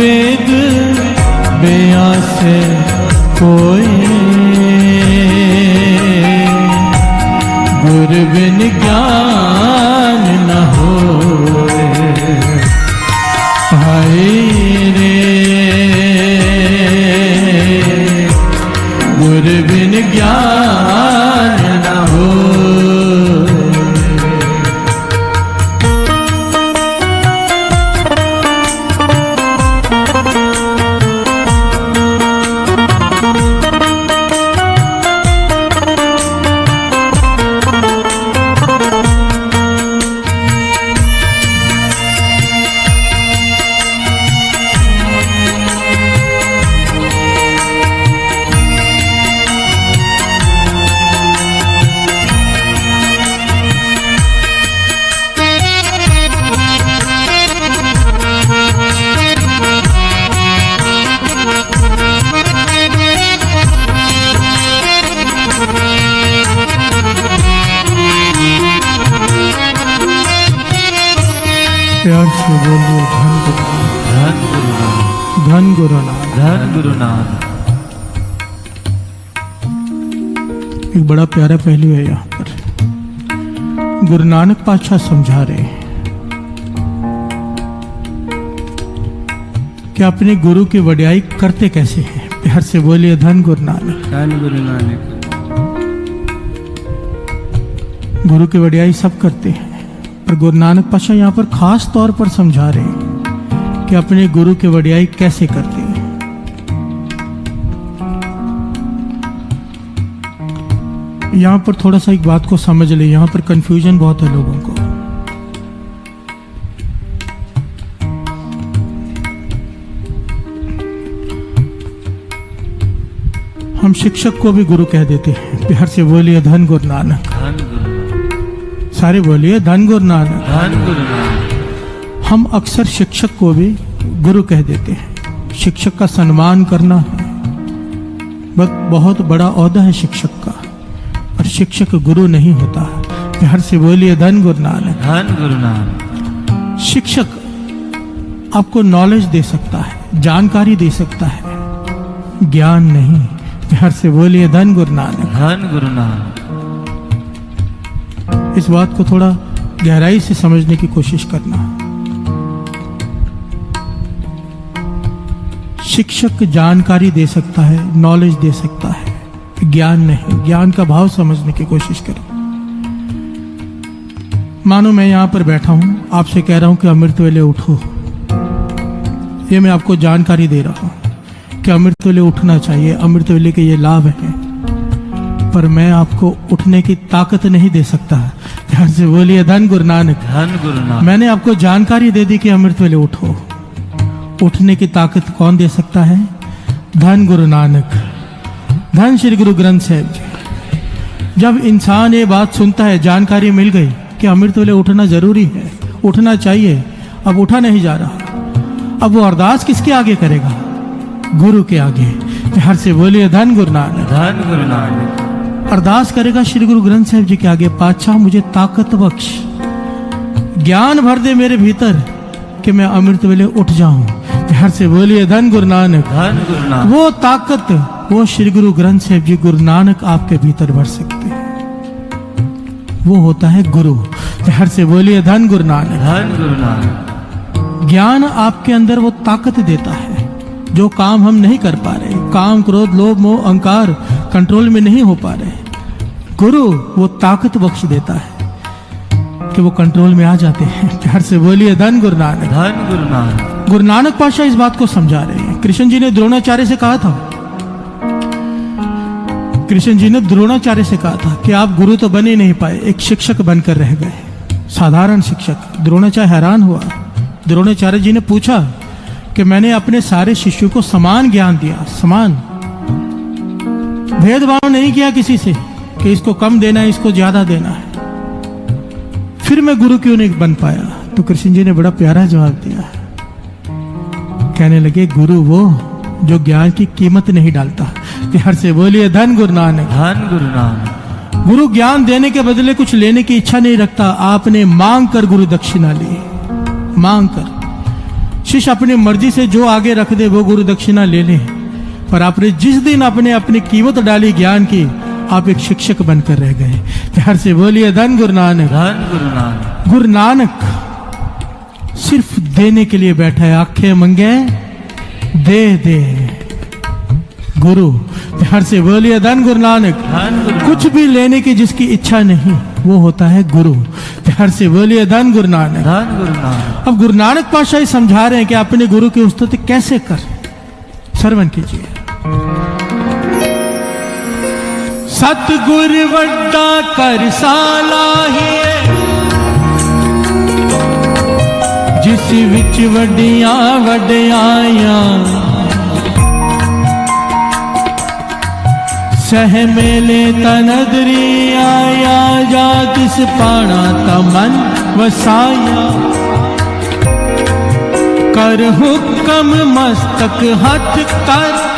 वेद व्यास कोई ज्ञान न होए, हाय रे गुर बिन ज्ञान न होए। प्यार से बोलिए धन गुरु नानक, धन गुरु नानक। एक बड़ा प्यारा पहलू है यहाँ पर। गुरु नानक पातशाह समझा रहे हैं कि अपने गुरु की वड्याई करते कैसे हैं। प्यार से बोलिए धन गुरु नानक, धन गुरु नानक। गुरु की वड्याई सब करते हैं, पर गुरु नानक पातशाह यहाँ पर खास तौर पर समझा रहे हैं कि अपने गुरु की वड्याई कैसे करते हैं। यहाँ पर थोड़ा सा एक बात को समझ ले, यहाँ पर कंफ्यूजन बहुत है लोगों को। हम शिक्षक को भी गुरु कह देते हैं। प्यार से बोलिए धन गुरु नानक, धन गुरु नानक। सारे बोलिए धन गुरु नानक। धन गुरु नानक। हम अक्सर शिक्षक को भी गुरु कह देते हैं। शिक्षक का सम्मान करना है, बहुत बड़ा ओहदा है शिक्षक का, और शिक्षक गुरु नहीं होता। प्यार से बोलिए धन गुरु नानक, धन गुरु नानक। शिक्षक आपको नॉलेज दे सकता है, जानकारी दे सकता है, ज्ञान नहीं। प्यार से बोलिए धन गुरु नानक, धन गुरु नानक। इस बात को थोड़ा गहराई से समझने की कोशिश करना। शिक्षक जानकारी दे सकता है, नॉलेज दे सकता है, ज्ञान नहीं। ज्ञान का भाव समझने की कोशिश करें। मानो मैं यहां पर बैठा हूं, आपसे कह रहा हूं कि अमृत वेले उठो। ये मैं आपको जानकारी दे रहा हूं कि अमृत वेले उठना चाहिए, अमृत वेले के ये लाभ हैं, पर मैं आपको उठने की ताकत नहीं दे सकता। ध्यान से बोलिए धन गुरु नानक, धन गुरु नानक। मैंने आपको जानकारी दे दी कि अमृत वेले उठो। उठने की ताकत कौन दे सकता है? धन गुरु नानक, धन श्री गुरु ग्रंथ साहिब जी। जब इंसान ये बात सुनता है, जानकारी मिल गई कि अमृत वेले उठना जरूरी है, उठना चाहिए, अब उठा नहीं जा रहा, अब वो अरदास किसके आगे करेगा? गुरु के आगे। प्यार से बोलिए धन गुरु नानक, धन गुरु नानक। अरदास करेगा श्री गुरु ग्रंथ साहिब जी के आगे, पातशाह मुझे ताकत बख्श, ज्ञान भर दे मेरे भीतर कि मैं अमृत वेले उठ जाऊं। प्यार से बोलिए धन गुरु नानक, धन गुरु नानक। वो ताकत वो श्री गुरु ग्रंथ साहिब जी गुरु नानक आपके भीतर भर सकते हैं। वो होता है गुरु। प्यार से बोलिए धन गुरु नानक, धन गुरु नानक। ज्ञान आपके अंदर वो ताकत देता है जो काम हम नहीं कर पा रहे, काम क्रोध लोभ मोह अहंकार कंट्रोल में नहीं हो पा रहे। गुरु वो ताकत बख्श देता है कि वो कंट्रोल में आ जाते हैं। प्यार से बोलिए धन गुरु नानक, धन गुरु नानक। गुरु नानक पातशाह इस बात को समझा रहे हैं। कृष्ण जी ने द्रोणाचार्य से कहा था, कृष्ण जी ने द्रोणाचार्य से कहा था कि आप गुरु तो बन ही नहीं पाए, एक शिक्षक बनकर रह गए, साधारण शिक्षक। द्रोणाचार्य हैरान हुआ। द्रोणाचार्य जी ने पूछा कि मैंने अपने सारे शिष्यों को समान ज्ञान दिया, समान, भेदभाव नहीं किया किसी से कि इसको कम देना है, इसको ज्यादा देना है, फिर मैं गुरु क्यों नहीं बन पाया? तो कृष्ण जी ने बड़ा प्यारा जवाब दिया। कहने लगे गुरु वो जो ज्ञान की कीमत नहीं डालता। प्यार से बोलिए धन गुरु नानक, धन गुरु नानक। गुरु ज्ञान देने के बदले कुछ लेने की इच्छा नहीं रखता। आपने मांग कर गुरु दक्षिणा ली, मांग कर। शिष्य अपनी मर्जी से जो आगे रख दे वो गुरु दक्षिणा ले ले, पर आपने जिस दिन अपनी कीमत डाली ज्ञान की, आप एक शिक्षक बनकर रह गए। प्यार से बोलिए धन गुरु नानक। धन गुरु नानक। गुरु नानक सिर्फ देने के लिए बैठा है, आंखें मंगे दे दे। गुरु प्यार से बोलिए धन गुरु नानक। धन गुरु कुछ भी लेने की जिसकी इच्छा नहीं वो होता है गुरु। प्यार से बोलिए धन गुरु नानक। धन गुरु नानक। अब गुरु नानक पातशाह समझा रहे हैं कि अपने गुरु की स्तुति कैसे कर। श्रवण कीजिए। सतगुर वड्डा कर सालाहिए, जिस विच वड्डियां वड्डियाइयां, सह मेले तनदरी आया, जा तिस पाना तमन वसाया। कर हुक्म मस्तक हथ कर,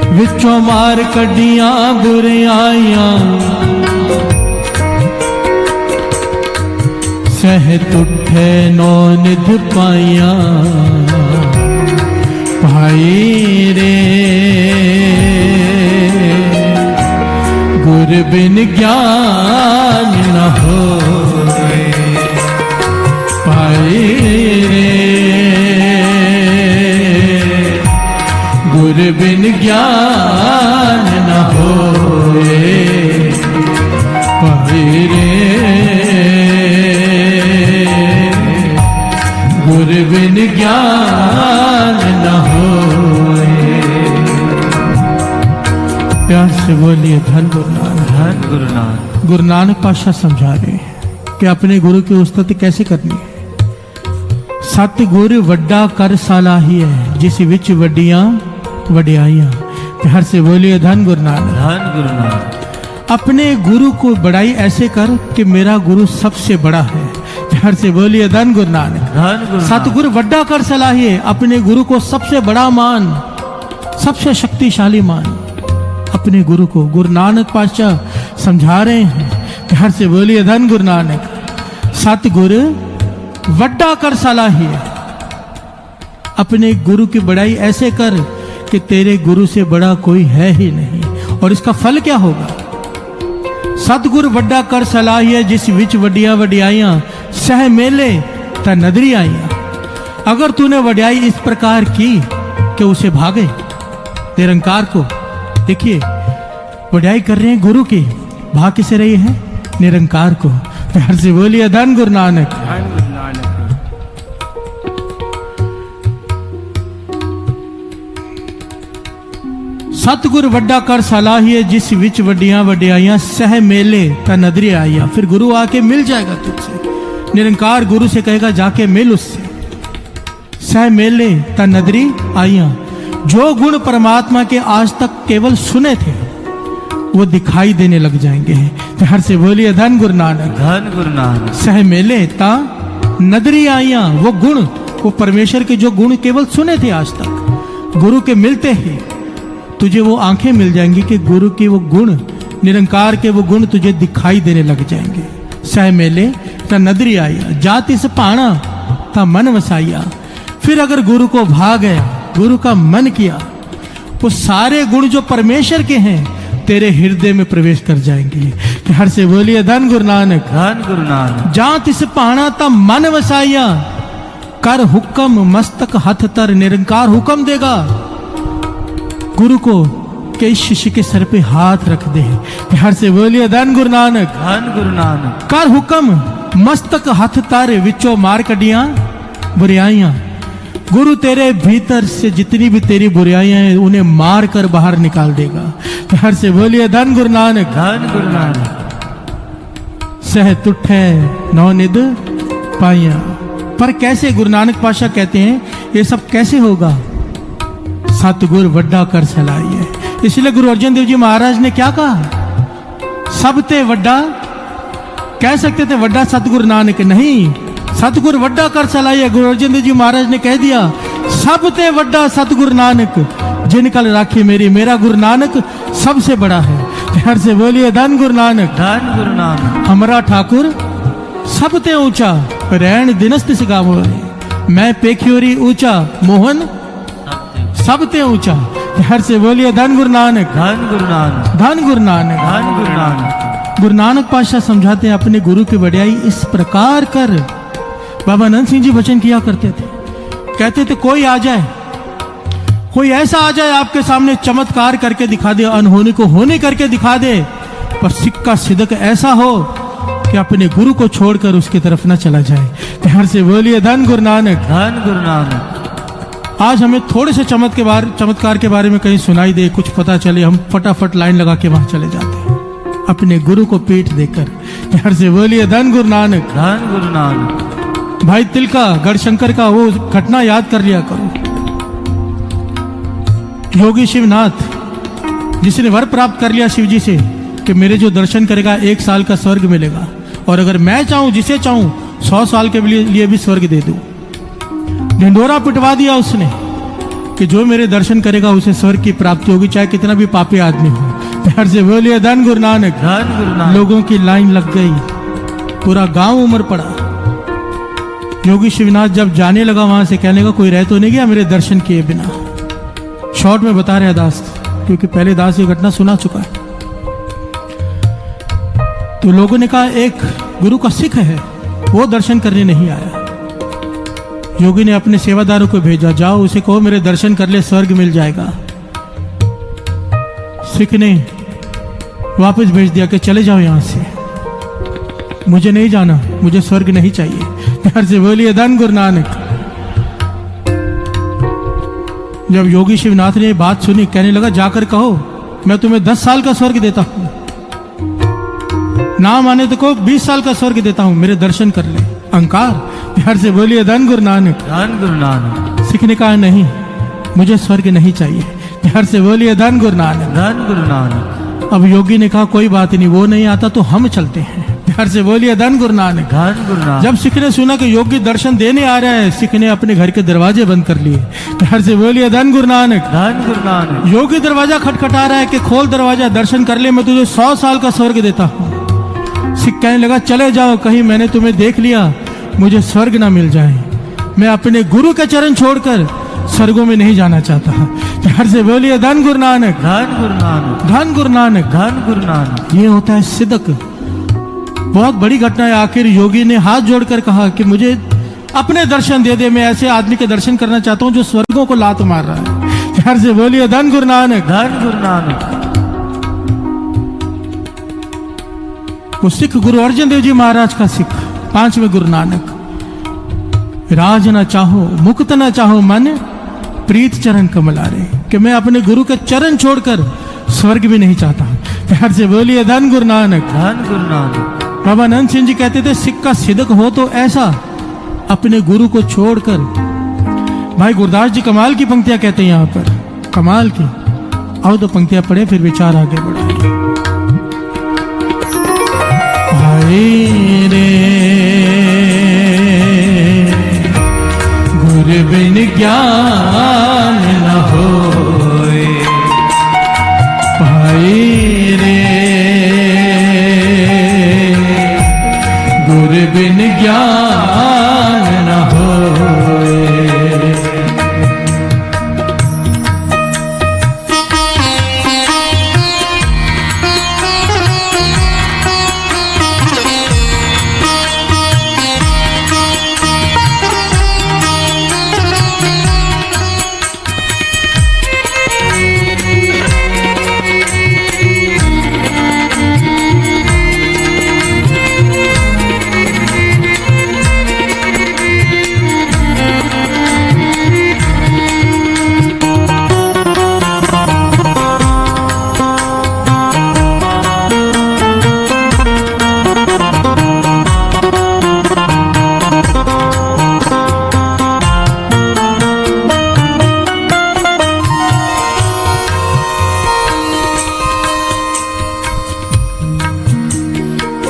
विचों मार कड्डियां बुराइयां। सह तुठे नौ निध पाइया, भाई रे गुर बिन ज्ञान न होए। भाई रे गुर बिन ज्ञान न होए। भाई रे गुर बिन ज्ञान न होए। प्यार से बोलिए धन गुरु नानक। धन गुरु नानक। गुरु नानक पातशाह समझा रहे हैं कि अपने गुरु की स्तुति कैसे करनी है। सतगुर वड्डा कर सालाही है, जिस विच वड्डियां वड्डियाइयां। प्यार से बोलिए धन गुरु नानक। धन गुरु नानक। अपने गुरु को बड़ाई ऐसे कर कि मेरा गुरु सबसे बड़ा है। प्यार से बोलिए धन गुरु नानक। धन गुरु नानक। सतगुरु वड्डा कर सलाहिए, अपने गुरु को सबसे बड़ा मान, सबसे शक्तिशाली मान अपने गुरु को। गुरु नानक पातशाह समझा रहे हैं। प्यार से बोलिए धन गुरु नानक। सतगुरु वड्डा कर सलाहिए, अपने गुरु की बड़ाई ऐसे कर कि तेरे गुरु से बड़ा कोई है ही नहीं। और इसका फल क्या होगा? सतगुर वड्डा कर सलाहिए, जिस विच वड्डियां वड्डियाइयां, सह मेले ता नदरी आइयां। अगर तूने वड्याई इस प्रकार की कि उसे भागे निरंकार को, देखिए वड्याई कर रहे हैं गुरु की, भाग किसे रही है? निरंकार को। प्यार से बोलिए धन गुरु नानक। धन गुरु नानक। सतगुर वड्डा कर सलाहिए, जिस विच वड्डियां वड्डियाइयां, सह मेले ता नदरी आइया। फिर गुरु आके मिल जाएगा तुझसे। निरंकार गुरु से कहेगा जाके मिल उससे। सह मेले ता नदरी आइया। जो गुण परमात्मा के आज तक केवल सुने थे वो दिखाई देने लग जाएंगे। प्यार से बोलिए धन गुरु नानक। धन गुरु नानक। सह मेले ता नदरी आइया। वो गुण, वो परमेश्वर के जो गुण केवल सुने थे आज तक, गुरु के मिलते ही तुझे वो आंखें मिल जाएंगी कि गुरु के वो गुण, निरंकार के वो गुण तुझे दिखाई देने लग जाएंगे। सह मेले ता नदरी आइया, जात इस पाना ता मन वसाइया। फिर अगर गुरु को भा गया, गुरु का मन किया, वो सारे गुण जो परमेश्वर के हैं तेरे हृदय में प्रवेश कर जाएंगे। प्यार से बोलिए धन गुरु नानक। धन गुरु नानक। जात इस पाना ता मन वसाइया। कर हुक्म मस्तक हथ तर, निरंकार हुक्म देगा गुरु को कि इस शिष्य के सर पे हाथ रख दे। प्यार से बोलिए धन गुरु नानक। धन गुरु नानक। कर हुक्म मस्तक हथ तर, विचो मार कडियां बुराइयां। गुरु तेरे भीतर से जितनी भी तेरी बुराइयां हैं उन्हें मार कर बाहर निकाल देगा। प्यार से बोलिए धन गुरु नानक। धन गुरु नानक। सह तुठे नौ निध पाइया। पर कैसे? गुरु नानक पातशाह कहते हैं ये सब कैसे होगा? सतगुर वड्डा कर सलाहिए। इसलिए गुरु अर्जन देव जी महाराज ने क्या कहा? सब ते वड्डा, कह सकते थे वड्डा सतगुरु नानक, नहीं, सतगुर वड्डा कर सलाहिए। गुरु अर्जन देव जी महाराज ने कह दिया सब ते वड्डा सतगुरु नानक, जिन कल राखी मेरी। मेरा गुरु नानक सबसे बड़ा है। प्यार से बोलिए धन गुरु नानक। धन गुरु नानक। हमारा ठाकुर सब ते ऊंचा, रैन दिनस्त सिगावो। मैं पेख्योरी ऊंचा, मोहन सब ते ऊंचा। प्यार से बोलिए धन गुरु नानक। धन गुरु नानक। धन गुरु नानक। धन गुरु नानक। गुरु नानक पातशाह समझाते हैं अपने गुरु की वड्याई इस प्रकार कर। बाबा आनंद सिंह जी वचन किया करते थे, कहते थे कोई आ जाए, कोई ऐसा आ जाए आपके सामने चमत्कार करके दिखा दे, अनहोनी को होने करके दिखा दे, पर सिक्का सिदक ऐसा हो कि अपने गुरु को छोड़कर उसकी तरफ न चला जाए। प्यार से बोलिए धन गुरु नानक। धन गुरु नानक। आज हमें थोड़े से चमत्कार के बारे में कहीं सुनाई दे, कुछ पता चले, हम फटाफट लाइन लगा के वहां चले जाते हैं अपने गुरु को पीठ देकर। प्यार से बोलिए धन गुरु नानक। धन गुरु नानक। भाई तिलका गढ़शंकर का वो घटना याद कर लिया करो। योगी शिवनाथ जिसने वर प्राप्त कर लिया शिव जी से कि मेरे जो दर्शन करेगा 1 साल का स्वर्ग मिलेगा, और अगर मैं चाहूं, जिसे चाहूं 100 साल के लिए भी स्वर्ग दे दूं। ढिंडोरा पिटवा दिया उसने कि जो मेरे दर्शन करेगा उसे स्वर्ग की प्राप्ति होगी, चाहे कितना भी पापी आदमी हो। प्यार से बोलिए धन गुरु नानक। धन गुरु नानक। लोगों की लाइन लग गई, पूरा गांव उमड़ पड़ा। योगी शिवनाथ जब जाने लगा वहां से, कहने का कोई रह तो नहीं गया मेरे दर्शन किए बिना। शॉर्ट में बता रहे दास, क्योंकि पहले दास ये घटना सुना चुका है। तो लोगों ने कहा एक गुरु का सिख है, वो दर्शन करने नहीं आया। योगी ने अपने सेवादारों को भेजा, जाओ उसे कहो मेरे दर्शन कर ले, स्वर्ग मिल जाएगा। सिख ने वापस भेज दिया कि चले जाओ यहां से, मुझे नहीं जाना, मुझे स्वर्ग नहीं चाहिए। प्यार से बोलिए धन गुरु नानक। जब योगी शिवनाथ ने बात सुनी, कहने लगा जाकर कहो मैं तुम्हें 10 साल का स्वर्ग देता हूं, ना माने तो कहो 20 साल का स्वर्ग देता हूं, मेरे दर्शन कर ले। अहंकार। प्यार से बोलिए धन गुरु नानक। धन गुरु नानक। सिख ने कहा नहीं, मुझे स्वर्ग नहीं चाहिए। प्यार से बोलिए धन गुरु नानक। धन गुरु नानक। अब योगी ने कहा कोई बात नहीं, वो नहीं आता तो हम चलते हैं। प्यार से बोलिए धन गुरु नानक। धन गुरु नानक। जब सिख ने सुना कि योगी दर्शन देने आ रहा है, सिख ने अपने घर के दरवाजे बंद कर लिए। प्यार से बोलिए धन गुरु नानक। धन गुरु नानक। योगी दरवाजा खटखटा रहा है कि खोल दरवाजा, दर्शन कर ले, मैं तुझे 100 साल का स्वर्ग देता हूं। सिख कहने लगा चले जाओ, कहीं मैंने तुम्हें देख लिया, मुझे स्वर्ग ना मिल जाए। मैं अपने गुरु के चरण छोड़कर स्वर्गों में नहीं जाना चाहता। प्यार से बोलिए धन गुरु नानक। धन गुरु नानक। धन गुरु नानक। धन गुरु नानक। ये होता है सिदक। बहुत बड़ी घटना है। आखिर योगी ने हाथ जोड़कर कहा कि मुझे अपने दर्शन दे दे, मैं ऐसे आदमी के दर्शन करना चाहता हूं जो स्वर्गों को लात मार रहा है। प्यार से बोलिए धन गुरु नानक। धन गुरु नानक। वो सिख गुरु अर्जन देव जी महाराज का सिख, 5वें गुरु नानक। राज न चाहो मुक्त न चाहो मन, प्रीत चरण कमलारे, कि मैं अपने गुरु के चरण छोड़कर स्वर्ग भी नहीं चाहता। प्यार से बोलिए धन गुरु नानक। धन गुरु नानक। बाबा आनंद सिंह जी कहते थे सिख का सिदक हो तो ऐसा, अपने गुरु को छोड़कर। भाई गुरदास जी कमाल की पंक्तियां कहते हैं यहां पर, कमाल की। आओ तो पंक्तियां पढ़े, फिर विचार आगे बढ़ाए। भाई रे गुरु बिन ज्ञान न होए, भाई रे गुरु बिन ज्ञान न होए।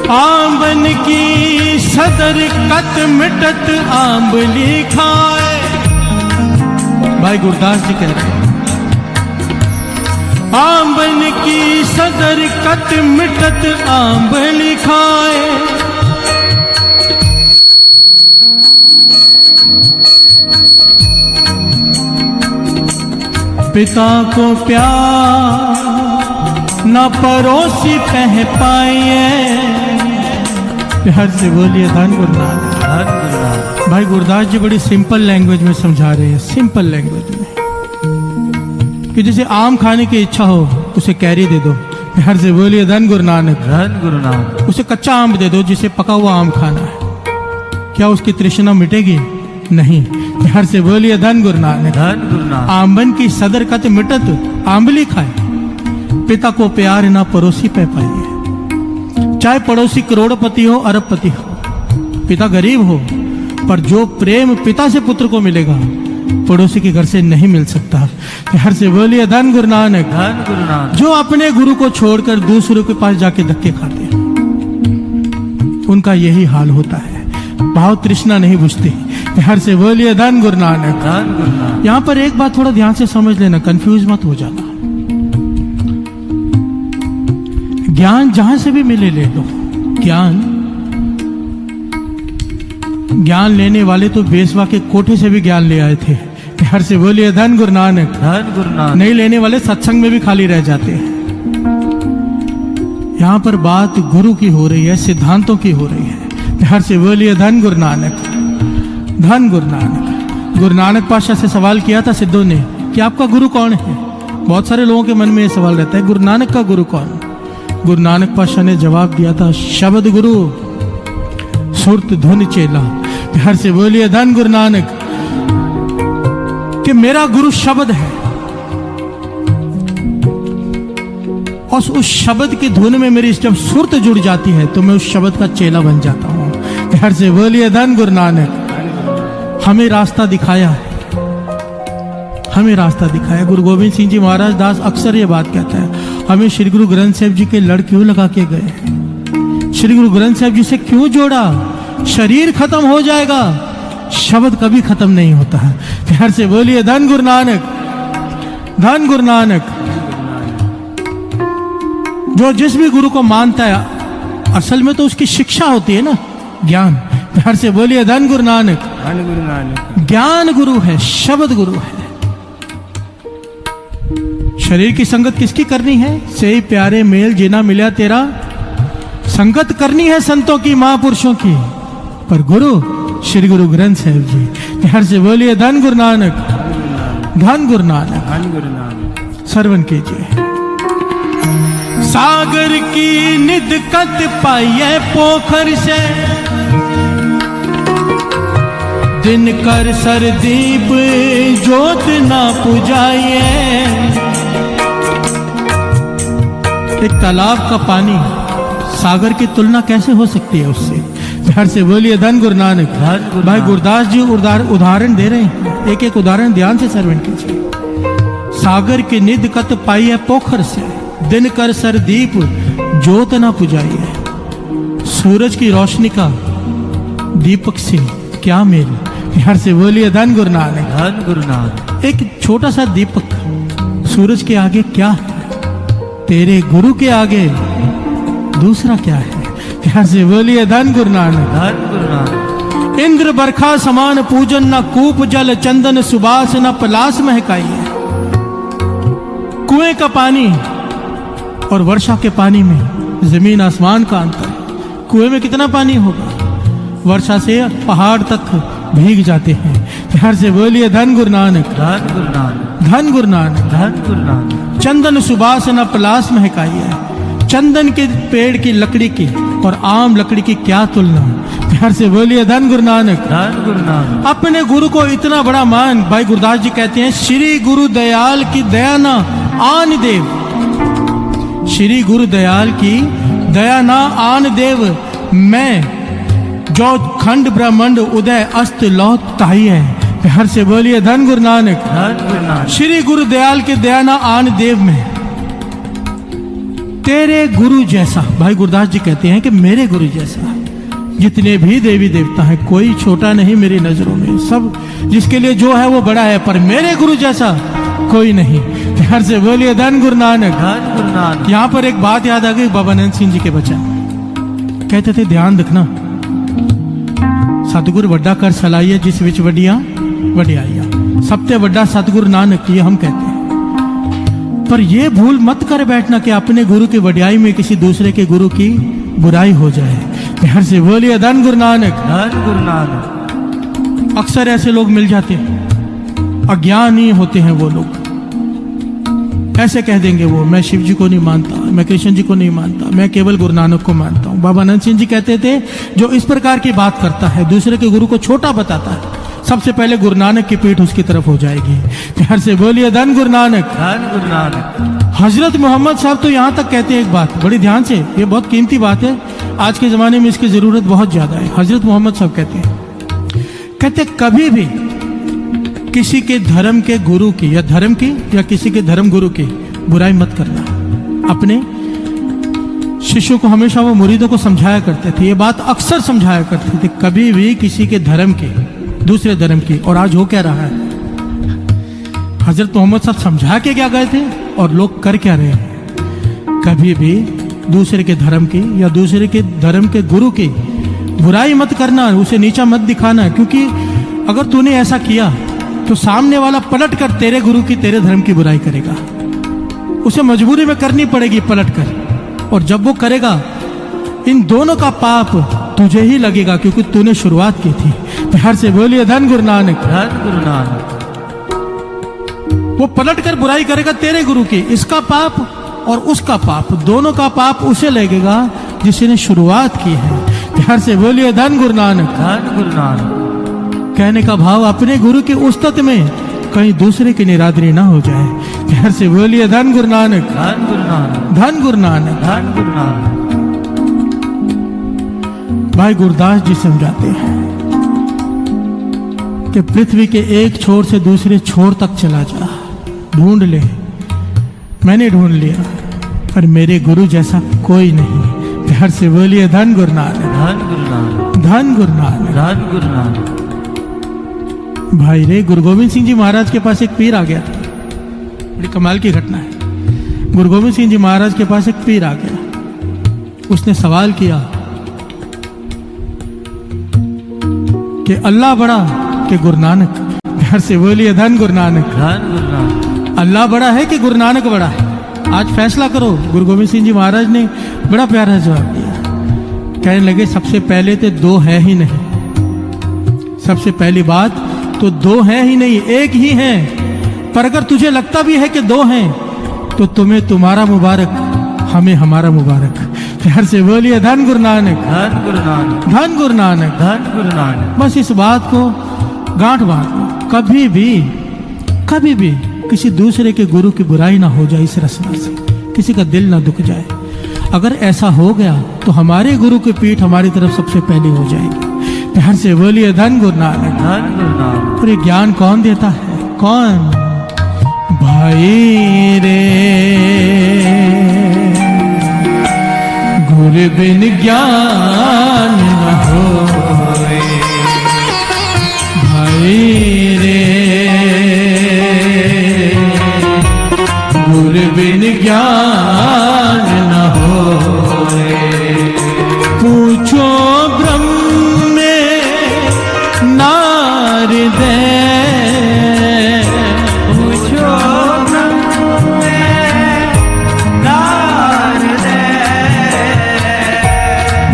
आंबन की सदर कत मिटत आंबली खाए। भाई गुरदास जी कह रहे हैं आंबन की सदर कत मिटत आंबली खाए। पिता को प्यार न परोसी कह पाए। प्यार से बोलिए धन गुरु नानक। धन गुरु नानक। भाई गुरदास जी बड़ी सिंपल लैंग्वेज में समझा रहे हैं, सिंपल लैंग्वेज में, कि जैसे आम खाने की इच्छा हो उसे कैरी दे दो। प्यार से बोलिए धन गुरु नानक। धन गुरु नानक। उसे कच्चा आम दे दो जिसे पका हुआ आम खाना है, क्या उसकी तृष्णा मिटेगी? नहीं। प्यार से बोलिए धन गुरु नानक। धन गुरु नानक। आंबन की सदर कत मिटत आंबली खाए। पिता को प्यार ना पड़ोसी पे पाइए। चाहे पड़ोसी करोड़पति हो अरबपति हो, पिता गरीब हो, पर जो प्रेम पिता से पुत्र को मिलेगा पड़ोसी के घर से नहीं मिल सकता। प्यार से बोलिए धन गुरु नानक। धन गुरु नानक। जो अपने गुरु को छोड़कर दूसरों के पास जाके धक्के खाते हैं उनका यही हाल होता है, भाव तृष्णा नहीं बुझती। प्यार से बोलिए धन गुरु नानक। धन गुरु नानक। यहां पर एक बात थोड़ा ध्यान से समझ लेना, कंफ्यूज मत हो जाना। ज्ञान जहां से भी मिले ले लो। ज्ञान लेने वाले तो बेसवा के कोठे से भी ज्ञान ले आए थे। प्यार से बोलिए धन गुरु नानक। धन गुरु नानक। नहीं लेने वाले सत्संग में भी खाली रह जाते हैं। यहां पर बात गुरु की हो रही है, सिद्धांतों की हो रही है। प्यार से बोलिए धन गुरु नानक। धन गुरु नानक। गुरु नानक पातशाह से सवाल किया था सिद्धों ने कि आपका गुरु कौन है? बहुत सारे लोगों के मन में यह सवाल रहता है, गुरु नानक का गुरु कौन? गुरु नानक पातशाह ने जवाब दिया था, शब्द गुरु सुरत धुन चेला। प्यार से बोलिए धन गुरु नानक। कि मेरा गुरु शब्द है और उस शब्द की धुन में मेरी जब सुरत जुड़ जाती है तो मैं उस शब्द का चेला बन जाता हूं। प्यार से बोलिए धन गुरु नानक। हमें रास्ता दिखाया है, हमें रास्ता दिखाया। गुरु गोविंद सिंह जी महाराज दास अक्सर ये बात कहता है, हमें श्री गुरु ग्रंथ साहिब जी के लड़ क्यों लगा के गए? श्री गुरु ग्रंथ साहिब जी से क्यों जोड़ा? शरीर खत्म हो जाएगा, शब्द कभी खत्म नहीं होता है। प्यार से बोलिए धन गुरु नानक। धन गुरु नानक। जो जिस भी गुरु को मानता है असल में तो उसकी शिक्षा होती है ना, ज्ञान। प्यार से बोलिए धन गुरु नानक। धन गुरु नानक। ज्ञान गुरु है, शब्द गुरु है। शरीर की संगत किसकी करनी है? से प्यारे मेल जिना मिला तेरा। संगत करनी है संतों की, महापुरुषों की, पर गुरु श्री गुरु ग्रंथ साहिब जी। प्यार से बोलिए धन गुरु नानक। धन गुरु नानक। धन गुरु नानक। सरवन कीजिए। सागर की निध कत पाइए पोखर से, दिन कर सरदीप जोत ना पुजाइए। एक तालाब का पानी सागर की तुलना कैसे हो सकती है उससे? प्यार से बोलिए धन गुरु नानक। भाई गुरदास जी उदाहरण दे रहे हैं, एक एक उदाहरण ध्यान से श्रवण कीजिए। सागर की निध कत पाई है पोखर से, दिन कर सरदीप जोत ना पुजाइए। सूरज की रोशनी का दीपक से क्या मेल? प्यार से बोलिए धन गुरु नानक। धन गुरु नानक। एक छोटा सा दीपक सूरज के आगे क्या है? तेरे गुरु के आगे दूसरा क्या है? प्यार से बोलिए धन गुरु नानक। धन गुरु नानक। इंद्र बरखा समान पूजन, न कूप जल चंदन सुबास, न पलास महकाइए। कुएं का पानी और वर्षा के पानी में जमीन आसमान का अंतर। कुएं में कितना पानी होगा? वर्षा से पहाड़ तक भीग जाते हैं। प्यार से बोलिए धन गुरु नानक। धन गुरु नानक। धन गुरु नानक। धन गुरु नानक। चंदन सुबास न पलास महकाइए। चंदन के पेड़ की लकड़ी की और आम लकड़ी की क्या तुलना? प्यार से बोलिए धन गुरु नानक। धन गुरु नानक। अपने गुरु को इतना बड़ा मान। भाई गुरदास जी कहते हैं, श्री गुरु दयाल की दया ना आन देव। श्री गुरु दयाल की दया ना आन देव। मैं जो खंड ब्रह्मांड उदय अस्त लौट ताई है। प्यार से बोलिए धन गुरु नानक। धन गुरु नानक। श्री गुरु दयाल के दया ना आन देव में तेरे गुरु जैसा। भाई गुरदास जी कहते हैं कि मेरे गुरु जैसा। जितने भी देवी देवता हैं कोई छोटा नहीं मेरी नजरों में, सब जिसके लिए जो है वो बड़ा है, पर मेरे गुरु जैसा कोई नहीं। प्यार से बोलिए धन गुरु नानक। धन गुरु नानक। यहां पर एक बात याद आ गई, बाबा नंद सिंह जी के बचन कहते थे, ध्यान रखना सतगुर वड्डा कर सलाइए जिस विच वड्डियां वड्याइयां। सबसे वड्डा सतगुरु नानक, ये हम कहते हैं। पर ये भूल मत कर बैठना कि अपने गुरु की वड्याई में किसी दूसरे के गुरु की बुराई हो जाए। प्यार से बोलिए धन गुरु नानक। धन गुरु नानक। अक्सर ऐसे लोग मिल जाते हैं, अज्ञानी होते हैं वो लोग। ऐसे कह देंगे वो, मैं शिव जी को नहीं मानता, मैं कृष्ण जी को नहीं मानता, मैं केवल गुरु नानक को मानता हूँ। बाबा अनंत सिंह जी कहते थे, जो इस प्रकार की बात करता है, दूसरे के गुरु को छोटा बताता है, सबसे पहले गुरु नानक की पीठ उसकी तरफ हो जाएगी। प्यार से बोलिए धन गुरु नानक। धन गुरु नानक। हजरत मोहम्मद साहब तो यहाँ तक कहते हैं एक बात, बड़ी ध्यान से, ये बहुत कीमती बात है, आज के जमाने में इसकी जरूरत बहुत ज्यादा है। हजरत मोहम्मद साहब कहते कभी भी किसी के धर्म के गुरु की या धर्म की या किसी के धर्म गुरु की बुराई मत करना। अपने शिष्यों को हमेशा वो मुरीदों को समझाया करते थे, ये बात अक्सर समझाया करते थे, कभी भी किसी के धर्म के, दूसरे धर्म की। और आज हो क्या रहा है, हजरत मोहम्मद साहब समझा के क्या गए थे और लोग कर क्या रहे हैं। कभी भी दूसरे के धर्म की या दूसरे के धर्म के गुरु की बुराई मत करना, उसे नीचा मत दिखाना, क्योंकि अगर तूने ऐसा किया तो सामने वाला पलट कर तेरे गुरु की, तेरे धर्म की बुराई करेगा। उसे मजबूरी में करनी पड़ेगी पलट कर, और जब वो करेगा इन दोनों का पाप तुझे ही लगेगा, क्योंकि तूने शुरुआत की थी। प्यार से बोलिए धन गुरु नानक। धन गुरु नानक। वो पलट कर बुराई करेगा तेरे गुरु की, इसका पाप और उसका पाप, दोनों का पाप उसे लगेगा जिसने शुरुआत की है। प्यार से बोलिए धन गुरु नानक। धन गुरु नानक। कहने का भाव अपने गुरु के उस्तत में कहीं दूसरे की निरादरी ना हो जाए। प्यार से बोलिए धन गुरु नानक। धन गुरु नानक। धन गुरु नानक। धन गुरु नानक। भाई गुरदास जी समझाते हैं कि पृथ्वी के एक छोर से दूसरे छोर तक चला जा, ढूंढ ले, मैंने ढूंढ लिया, पर मेरे गुरु जैसा कोई नहीं। प्यार से बोलिए धन गुरु नानक। धन गुरु नानक। धन गुरु नानक। धन गुरु नानक। भाई रे, गुरु गोविंद सिंह जी महाराज के पास एक पीर आ गया था, बड़ी कमाल की घटना है। गुरु गोविंद सिंह जी महाराज के पास एक पीर आ गया, उसने सवाल किया कि अल्लाह बड़ा कि गुरु नानक। प्यार से बोलिए धन गुरु नानक। धन गुरु नानक। अल्लाह बड़ा है कि गुरु नानक बड़ा है, आज फैसला करो। गुरु गोविंद सिंह जी महाराज ने बड़ा प्यारा जवाब दिया। कहने लगे, सबसे पहले तो दो है ही नहीं, सबसे पहली बात तो दो है ही नहीं, एक ही है। पर अगर तुझे लगता भी है कि दो हैं, तो तुम्हें तुम्हारा मुबारक, हमें हमारा मुबारक। प्यार से बोलिए धन गुरु नानक। धन गुरु नानक। धन गुरु नानक। धन गुरु नानक। बस इस बात को गांठ बांध लो, कभी भी किसी दूसरे के गुरु की बुराई ना हो जाए, इस रस्म से किसी का दिल ना दुख जाए। अगर ऐसा हो गया तो हमारे गुरु की पीठ हमारी तरफ सबसे पहले हो जाएगी। प्यार से बोलिए धन गुरु नानक। धन गुरु नानक। और ये ज्ञान कौन देता है? कौन? भाई रे, गुरु बिन ज्ञान न होए। भाई रे, गुरु बिन ज्ञान न होए। पूछो ब्रह्म में नारद, पूछो ब्रह्म में नारद,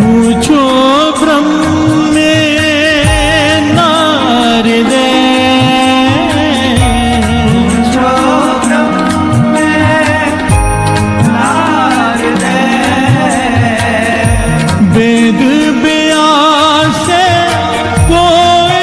पूछो ब्रह्म में नारद, वेद व्यास कोई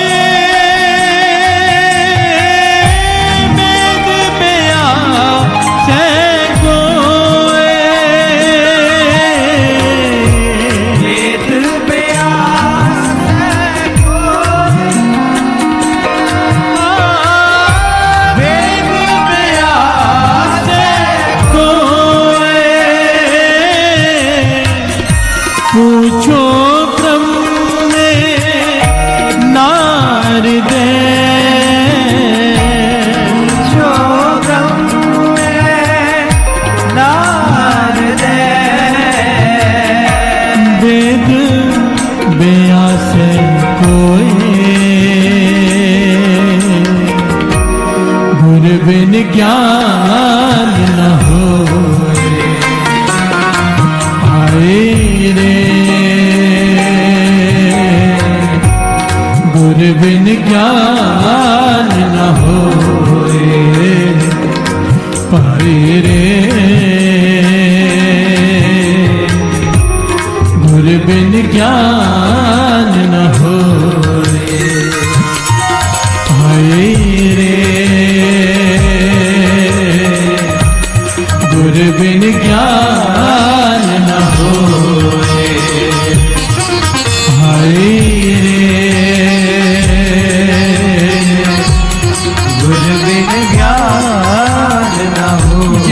से कोई, गुर बिन ज्ञान न होए। हाय रे गुर बिन ज्ञान न होए। पाए रे गुर बिन ज्ञान न होए। हाय रे गुर बिन ज्ञान न होए। हाय रे गुर बिन ज्ञान न होए।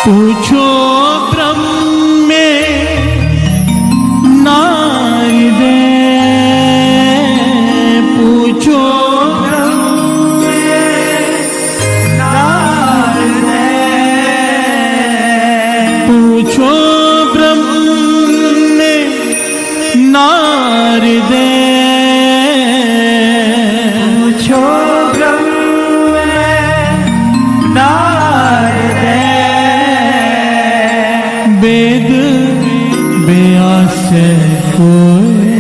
पूछो ब्रह्म में नारद, पूछो ब्रह्म में नारद, पूछो ब्रह्म में नारद, पूछो ब्रह्म में नारद। वेद व्यास कोई,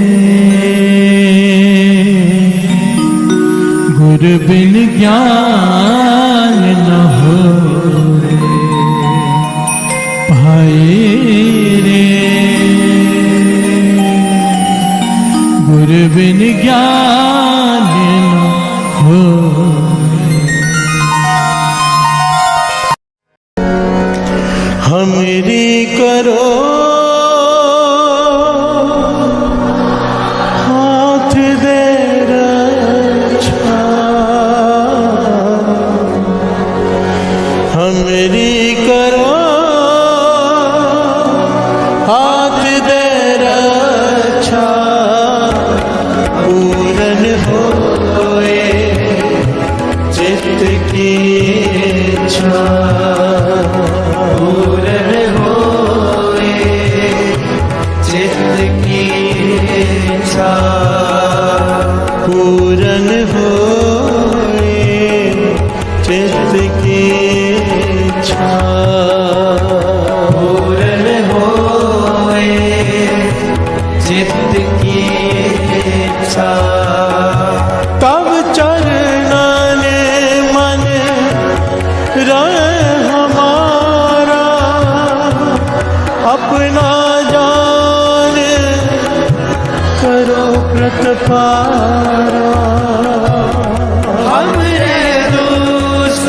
गुर बिन ज्ञान न होए। भाई रे गुर बिन ज्ञान न होए। हमरी करो हाथ दे रक्षा, हमरी करो हाथ दे रक्षा। पूरन होए चित्त की इच्छा, पूरन होए चित्त की इच्छा। पूरन होए चित्त की इच्छा। पूरन होए चित्त की इच्छा। तब चरना ने मन रहे हमारा, अपना जान करो प्रतिपारा। हमरे दुष्ट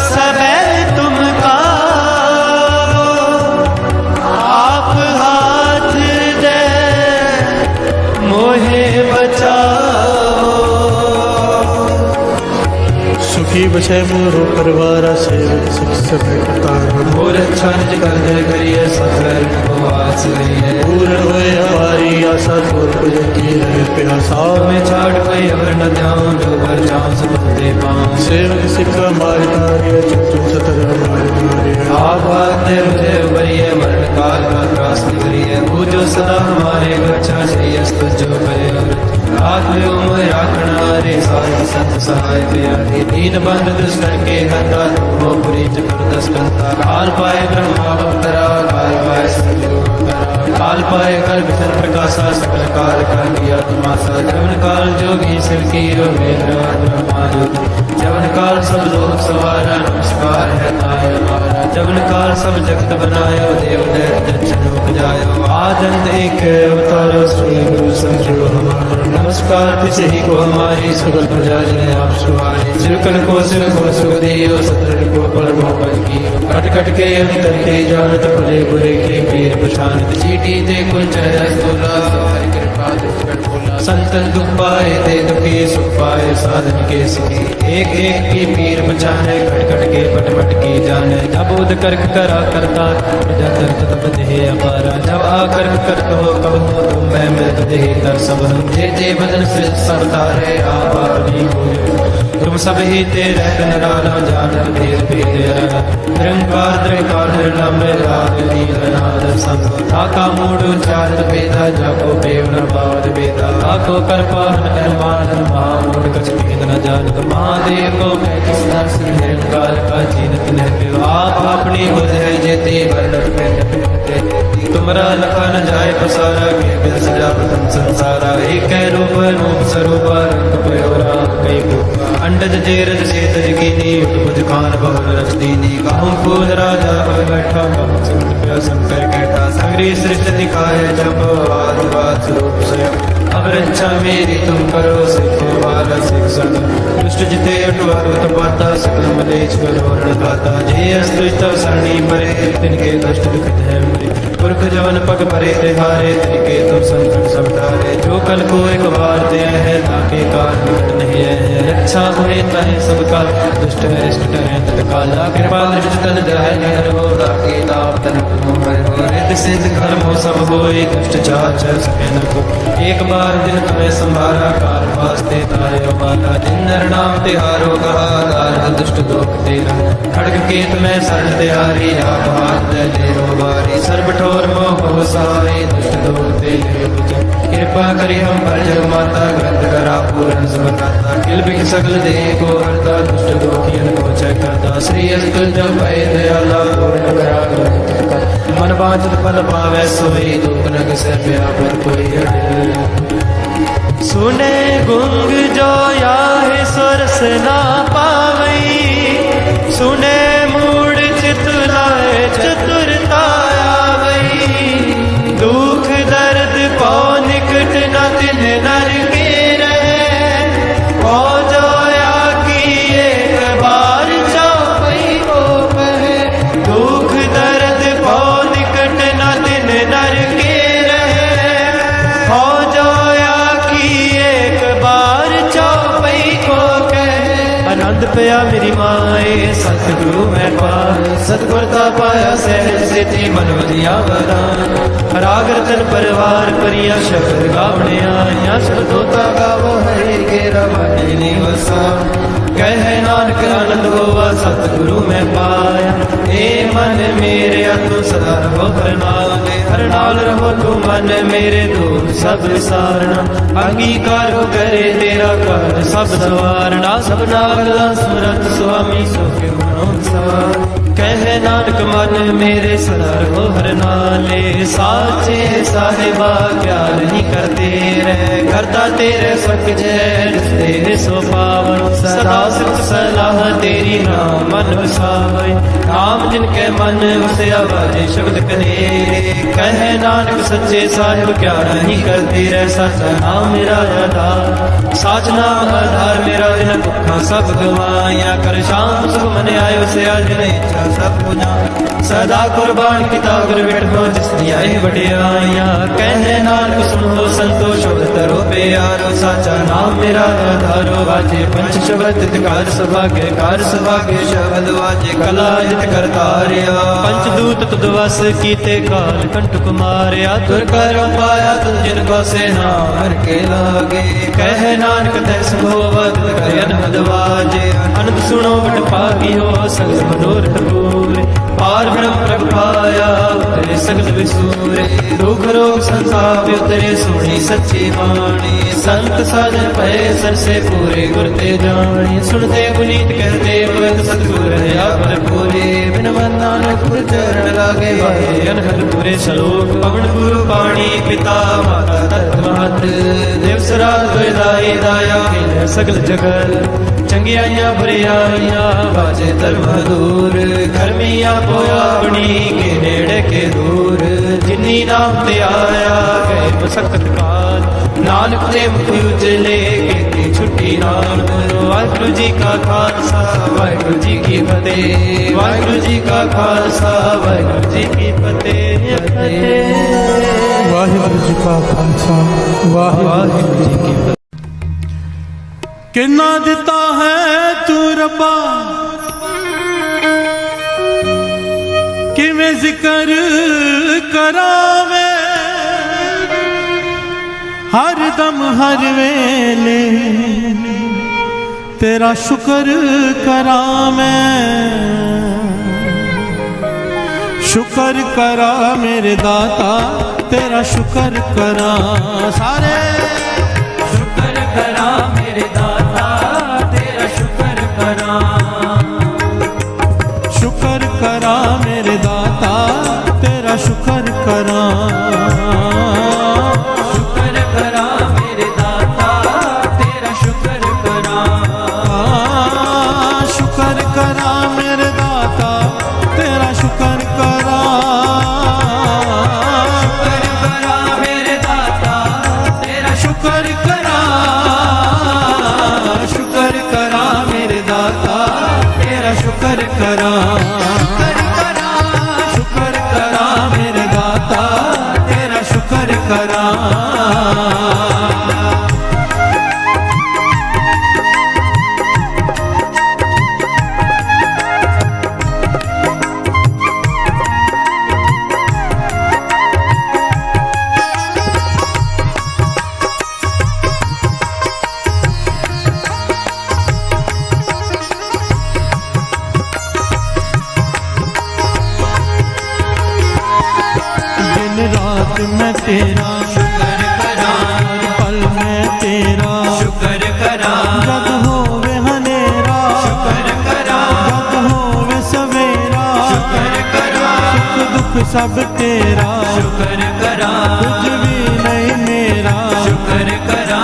सबे तुम कारो, आप हाथ दे मोहे बचाओ। सुखी बचे मोरो परिवार सेवक सुख सब करतार। और अच्छा निज कर दे करिए सफर उपवास करिए। पूर्ण होए हमारी आशा, तोर पूजन की रहे प्यासा। में छाड़ कोई अवर न ध्यान, जो बर जाऊं सब दे पाऊं। सेवक सिक्का मारी कार्य, तुम सतर हमारे कार्य। आप आते मुझे उबरिए, मरण काल का त्रास निवरिए। पूजो सदा हमारे गच्छा श्रेयस तुझो करे। आत्म उमर राखना रे सारी संत सहाय प्यारे। दीन बंद दुष्कर के हता, वो पुरी चक्र दस कंता। काल पाए ब्रह्मा अवतरा, काल पाए सतगुरु अवतरा। काल पाए कर विचन प्रकाशा सकल काल कर दिया तमाशा जवन काल जोगी शिव की जवन काल सब लोग सवारा नमस्कार है ताय हमारा जवन काल सब जगत बनायो देव दर्शन उपजायो आदंत एक अवतारो श्री गुरु समझो हमारा नमस्कार तिसे ही को हमारी सकल प्रजा जन आप सुवारे सिरकल को सिर को सुख दियो सतर को पर मोहन की कट कट के अंतर के जानत भले बुरे के पीर पछानत चीटी दे कुल चेहरा स्तोला हरि कृपा दुष्ट बोला संतन दुख पाए दे दुखी सुख पाए साधन के सखी एक एक की पीर बचाने खट खट के पट पट की जाने जब उद कर्क करा करता प्रजा दर्द तब देह अपारा जब आकर करत हो कब हो तुम मैं मृत देह दर सब हम जे बदन से सब तारे आपानी हो तुम सब ही तेरे नराला जानत भेद भेद निरंकार द्रंकार निर्लम राग लीलनाद संग ताका मूड चारत भेदा जाको बेव न बावद भेदा ताको करपान अनुमान महामूड कछ भेद न जानत महादेव को मैं किस दर्श निरंकार का जीनत न आप अपनी बुध है जेते वर्णन में तुमरा लखा न जाए पसारा के बिन सजा प्रथम संसारा एक रूप रूप स्वरूप रंग पयोरा कई अंडज जेरज सेतज कीनी बुध खान बहुल रच दीनी कहूँ फूल राजा पर बैठा शंकर कहता सगरी सृष्टि दिखाए जब आदिवाद स्वरूप स्वयं अब रक्षा मेरी तुम करो सिखो वाला शिक्षण दुष्ट जिते अटुआरुत पाता सकल मलेच करो रणगाता जे अस्त्र सरणी मरे तिनके कष्ट दुखित है मरे पुरख जवन पग परे तिहारे तिनके तुम संकट सब तारे जो कल को एक बार दे है ताके काल मिट नहीं है रक्षा हुए तहे सबका दुष्ट अरिष्ट टहे तत्काला कृपा दृष्ट तन जाय निहर हो ताके ताप तन मोहर हो रिद्ध सिद्ध कर्म हो सब होए दुष्ट चाच सके न को एक बार दिन तुम्हें संभारा काल वास्ते तारे माता दिन नर नाम तिहारो कहा दार दुष्ट दोख तेरा खड़ग केत में सर तिहारी आप हाथ दे रो बारी सर्व ठोर मोह हो सारे दुष्ट दोख तेरे कृपा करी हम पर जग माता ग्रंथ करा पूर्ण समता किल बिख सकल दे को हरता दुष्ट दोखियन को चय करता श्री अस्तुल जब भय दयाला पूर्ण करा ग्रंथ कर मन बांचत फल पावै सोई दुख नग से व्यापर कोई अड़े सुने गुंग जो याहे सुरस ना पावई सुने मूड चितलाए चतुरता आवई दुख दर्द पौ निकट न तिन नर के रहे पौ जो या की एक बार चापई को कहे दुख दर्द पौ निकट न तिन नर के रहे पौ जो आनंद पया मेरी माए सतगुरु मैं पाए सतगुरता पाया सहज से थी मन वधिया वरान राग रतन परिवार परिया शब्द गावने आया शब्दोता गावो हरि के रवानी वसा कहे नानक आनंद होवा सतगुरु मैं पाया ए मन मेरे तू सदा रहो हरनाल रहो तू मन मेरे दूर सब सारना अंगीकार हो करे तेरा कर सब सवारना सब नागला सुरत स्वामी सुख मनोसार कहे नानक मन मेरे सदा रहो हरनाले साचे साहिबा क्या नहीं करते रहे करता तेरे सख जय तेरे सो पावन सदा सुख सलाह तेरी नाम मन वसावे नाम जिनके मन उसे आवाजे शब्द कहे कहे नानक सच्चे साहिब क्या नहीं करते रह सचा नाम मेरा आधार साच नाम आधार मेरा जिन दुखा सब गवाया कर शाम सुख मन आयो से आज नहीं सब पुना सदा कुर्बान किता गुर बैठो जिस दिया बड़ियाया कहे नानक सुनो संतोष शब्द तरो प्यारो साचा नाम मेरा आधारो वाजे पंच शब्द कार सभागे शब्द वाजे कला जित करतारिया पंचदूत तुदवस कीते काल कंठ कुमारिया तुर कर पाया तुम जिनको से नार के लागे कहे नानक तै संभोवत करन हदवाजे अनंत सुनो बट पागी हो सगल मनोरथ पूरे पार ब्रह्म प्रभ पाया उतरे सगल विसूरे दुख रोग संताप उतरे सुनी सच्ची वाणी संत साजन भय सर से पूरे गुर ते जानी सुनते गुनीत कहते भगत सतगुर है आप पूरे बिन मन नानक गुर चरण लागे भाए अनहद पूरे सलोक पवन गुरु पाणी पिता माता तत्व महत देव सराज दाई दाया किन सगल जगत चंगियाइयां बुरियाइयां बाजे धर्म दूर करमिया पोया बनी के नेड़े के दूर जिन्नी नाम ते आया गए मसकत काल नानक प्रेम उजले के छुट्टी नाम वाहिगुरु जी का खालसा वाहिगुरु जी की फतेह वाहिगुरु जी का खालसा वाहिगुरु जी की फतेह वाहिगुरु जी का खालसा वाहिगुरु जी की फतेह। किन्ना दिता है तू रब्बा किवें जिक्र करावे हर दम हर वेले तेरा शुक्र करा मैं शुक्र करा मेरे दाता तेरा शुक्र करा सारे शुक्र करा मेरे दाता तेरा शुक्र करा शुक्र करा मेरे दाता तेरा शुक्र करा शुक्र करा मेरे दाता तेरा शुक्र करा शुक्र करा मेरे दाता तेरा शुक्र करा शुक्र करा मेरे दाता तेरा शुक्र करा शुक्र करा मेरे दाता तेरा शुक्र करा शुक्र करा मेरे दाता तेरा शुक्र करा रात में तेरा शुक्र करा पल में तेरा शुक्र करा जग होवे हनेरा शुक्र करा जग होवे सवेरा शुक्र करा सुख दुख सब तेरा शुक्र करा कुछ भी नहीं मेरा शुक्र करा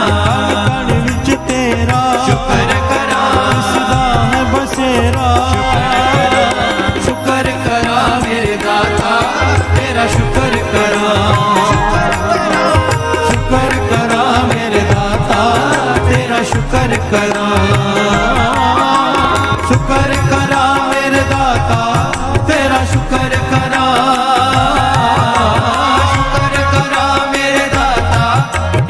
कण विच तेरा शुक्र करा सदा है बसेरा शुक्र करा मेरे दाता तेरा शुक्र करा शुक्र करा मेरे दाता तेरा शुक्र करा शुक्र करा मेरे दाता तेरा शुक्र करा शुक्र करा मेरे दाता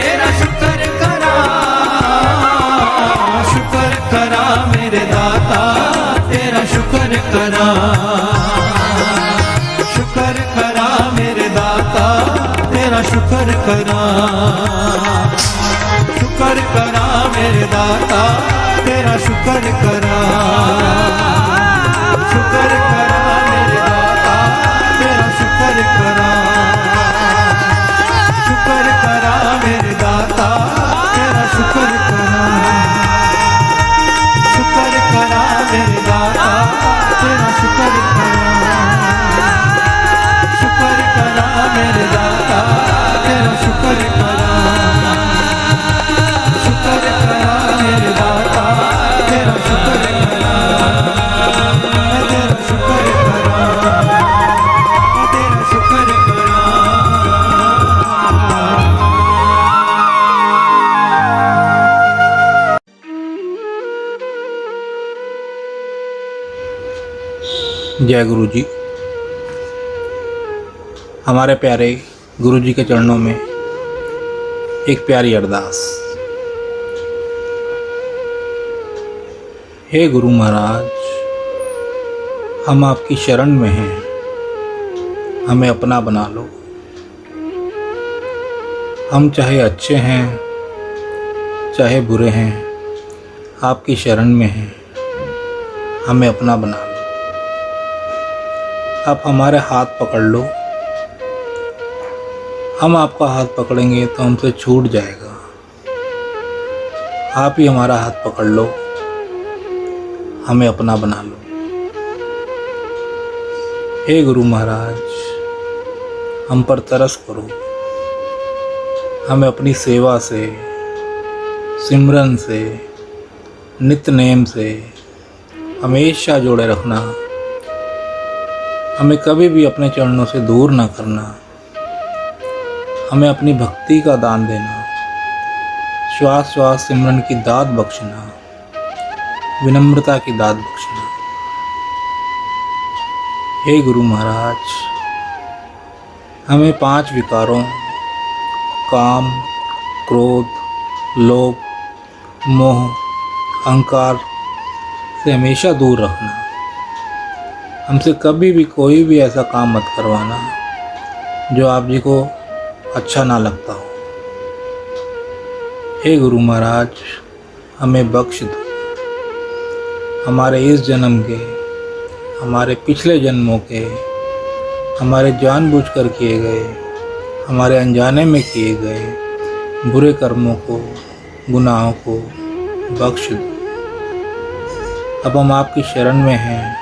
तेरा शुक्र करा शुक्र करा मेरे दाता तेरा शुक्र करा शुक्र करा मेरे दाता तेरा शुक्र करा शुक्र करा मेरे दाता तेरा शुक्र करा शुक्र करा मेरे दाता तेरा शुक्र करा शुक्र करा मेरे दाता तेरा शुक्र करा शुक्र करा मेरे दाता तेरा शुक्र करा शुक्र करा मेरे दाता तेरा शुक्र करा शुक्र करा मेरे दाता तेरा शुक्र करा मैं तेरा शुक्र करा मैं तेरा शुक्र करा जय गुरु जी। हमारे प्यारे गुरु जी के चरणों में एक प्यारी अरदास। हे गुरु महाराज, हम आपकी शरण में हैं, हमें अपना बना लो। हम चाहे अच्छे हैं चाहे बुरे हैं, आपकी शरण में हैं, हमें अपना बना लो। आप हमारे हाथ पकड़ लो, हम आपका हाथ पकड़ेंगे तो हमसे छूट जाएगा। आप ही हमारा हाथ पकड़ लो, हमें अपना बना लो। हे गुरु महाराज, हम पर तरस करो, हमें अपनी सेवा से, सिमरन से, नित्य नेम से हमेशा जोड़े रखना, हमें कभी भी अपने चरणों से दूर ना करना, हमें अपनी भक्ति का दान देना, श्वास श्वास सिमरन की दात बख्शना, विनम्रता की दात बख्शना। हे गुरु महाराज, हमें 5 विकारों काम, क्रोध, लोभ, मोह, अहंकार से हमेशा दूर रखना। हमसे कभी भी कोई भी ऐसा काम मत करवाना जो आप जी को अच्छा ना लगता हो। हे गुरु महाराज, हमें बख्श दो, हमारे इस जन्म के, हमारे पिछले जन्मों के, हमारे जानबूझकर किए गए, हमारे अनजाने में किए गए बुरे कर्मों को, गुनाहों को बख्श दो। अब हम आपकी शरण में हैं,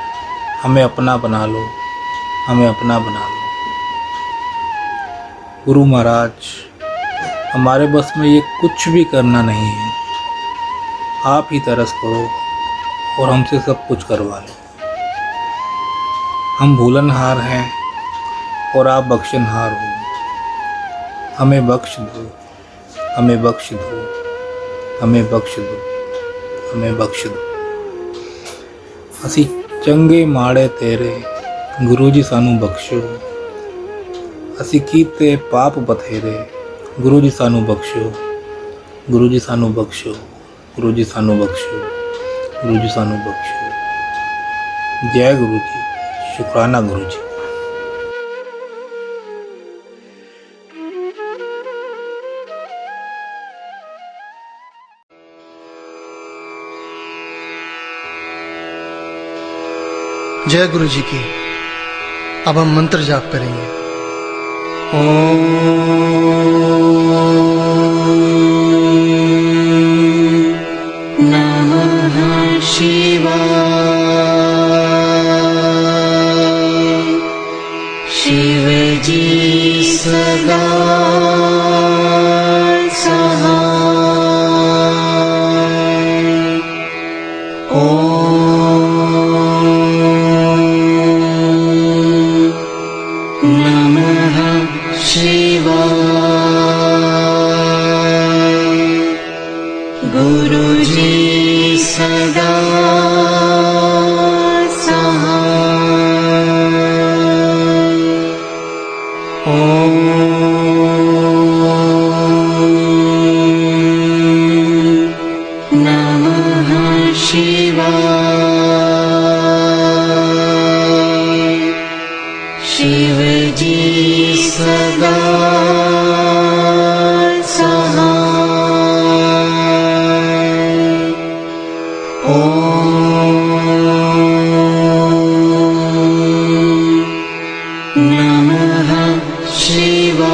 हमें अपना बना लो, हमें अपना बना लो। गुरु महाराज, हमारे बस में ये कुछ भी करना नहीं है, आप ही तरस करो और हमसे सब कुछ करवा लो। हम भूलनहार हैं और आप बख्शनहार हो, हमें बख्श दो, हमें बख्श दो, हमें बख्श दो, हमें बख्श दो। असी चंगे माड़े तेरे गुरु जी सानू बख्शो, असी कीते पाप बथेरे गुरु जी सानू बख्शो, गुरु जी सानू बख्शो, गुरु जी सानू बख्शो, गुरु जी सानू बख्शो। जय गुरु जी, शुक्राना गुरु जी। जय गुरु जी की। अब हम मंत्र जाप करेंगे। नमः शिवाय। शिव जी सदा सहाय। नमः शिवाय। गुरु जी सदा सहाय। नमः शिवाय। शिव जी सदा सहाय। नमः शिवाय।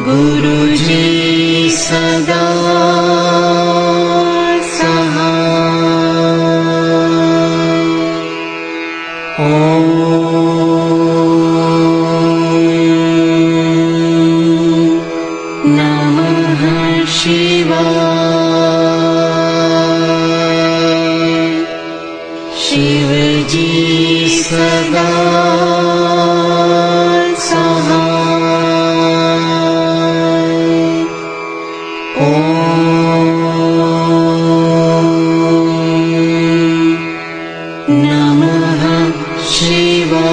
गुरु जी सदा नमः शिवाय। शिव जी सदा सहाय। नमः शिवाय।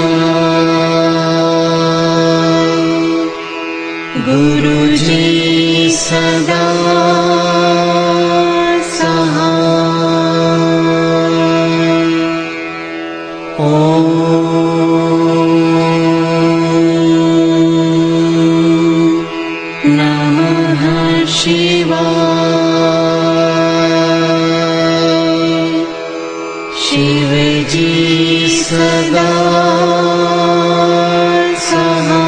गुरु जी सदा सहाय। नमः शिवाय। शिव जी सदा सहाय।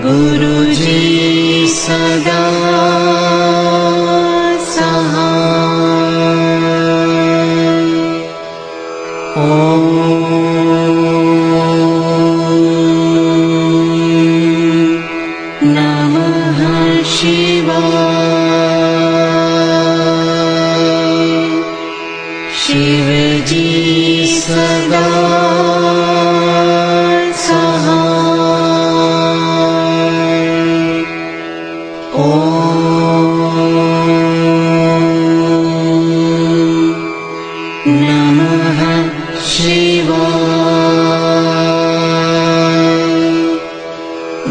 गुरुजी सदा सहाय। ओम नमः शिवाय। शिवजी सदा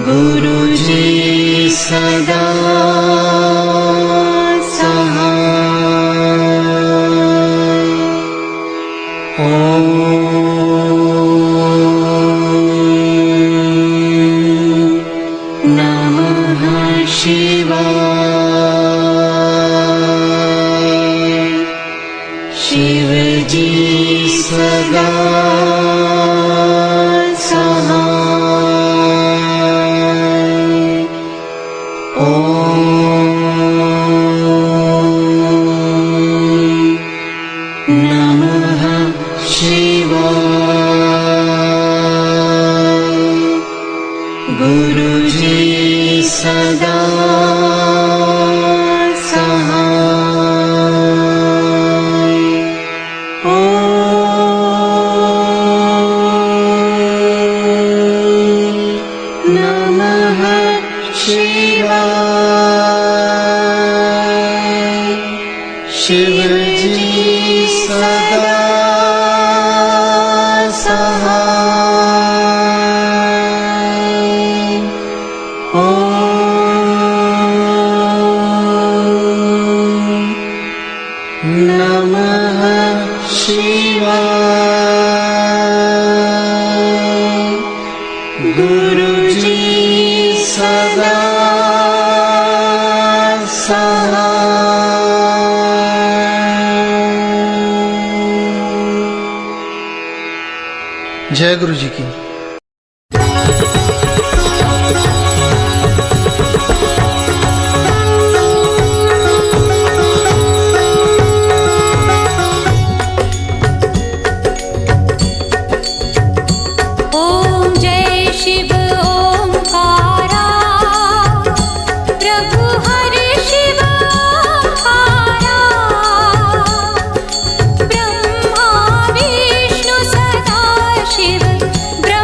गुरुजी सदा सहाय। ओम नमः शिवाय। शिवजी सदा गुरुजी सदा सहाय। ओम नमः शिवाय। शिवजी सदा सहाय। नमः शिवाय। गुरुजी सदा सहाय। जय गुरु जी की। ओम जय शिव ओंकारा, प्रभु हरि शिव ओंकारा। ब्रह्मा विष्णु सदा शिव ब्रह्म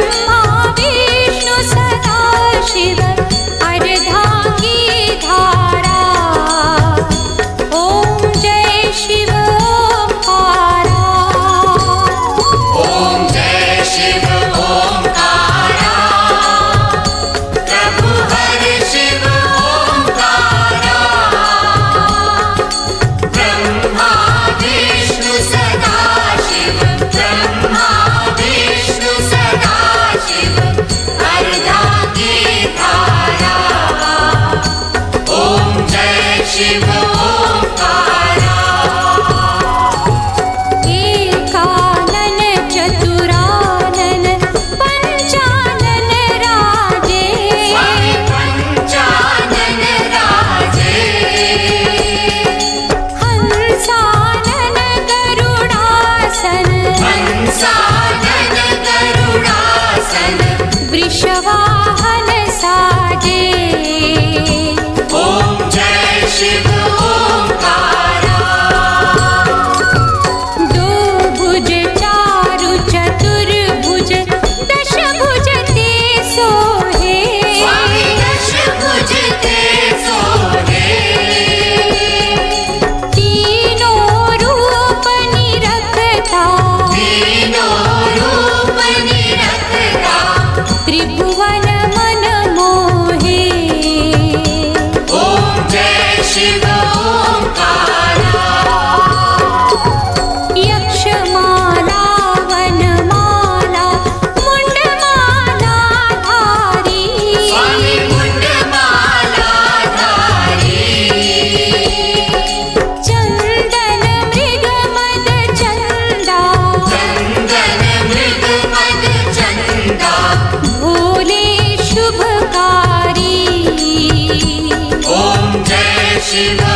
शिवा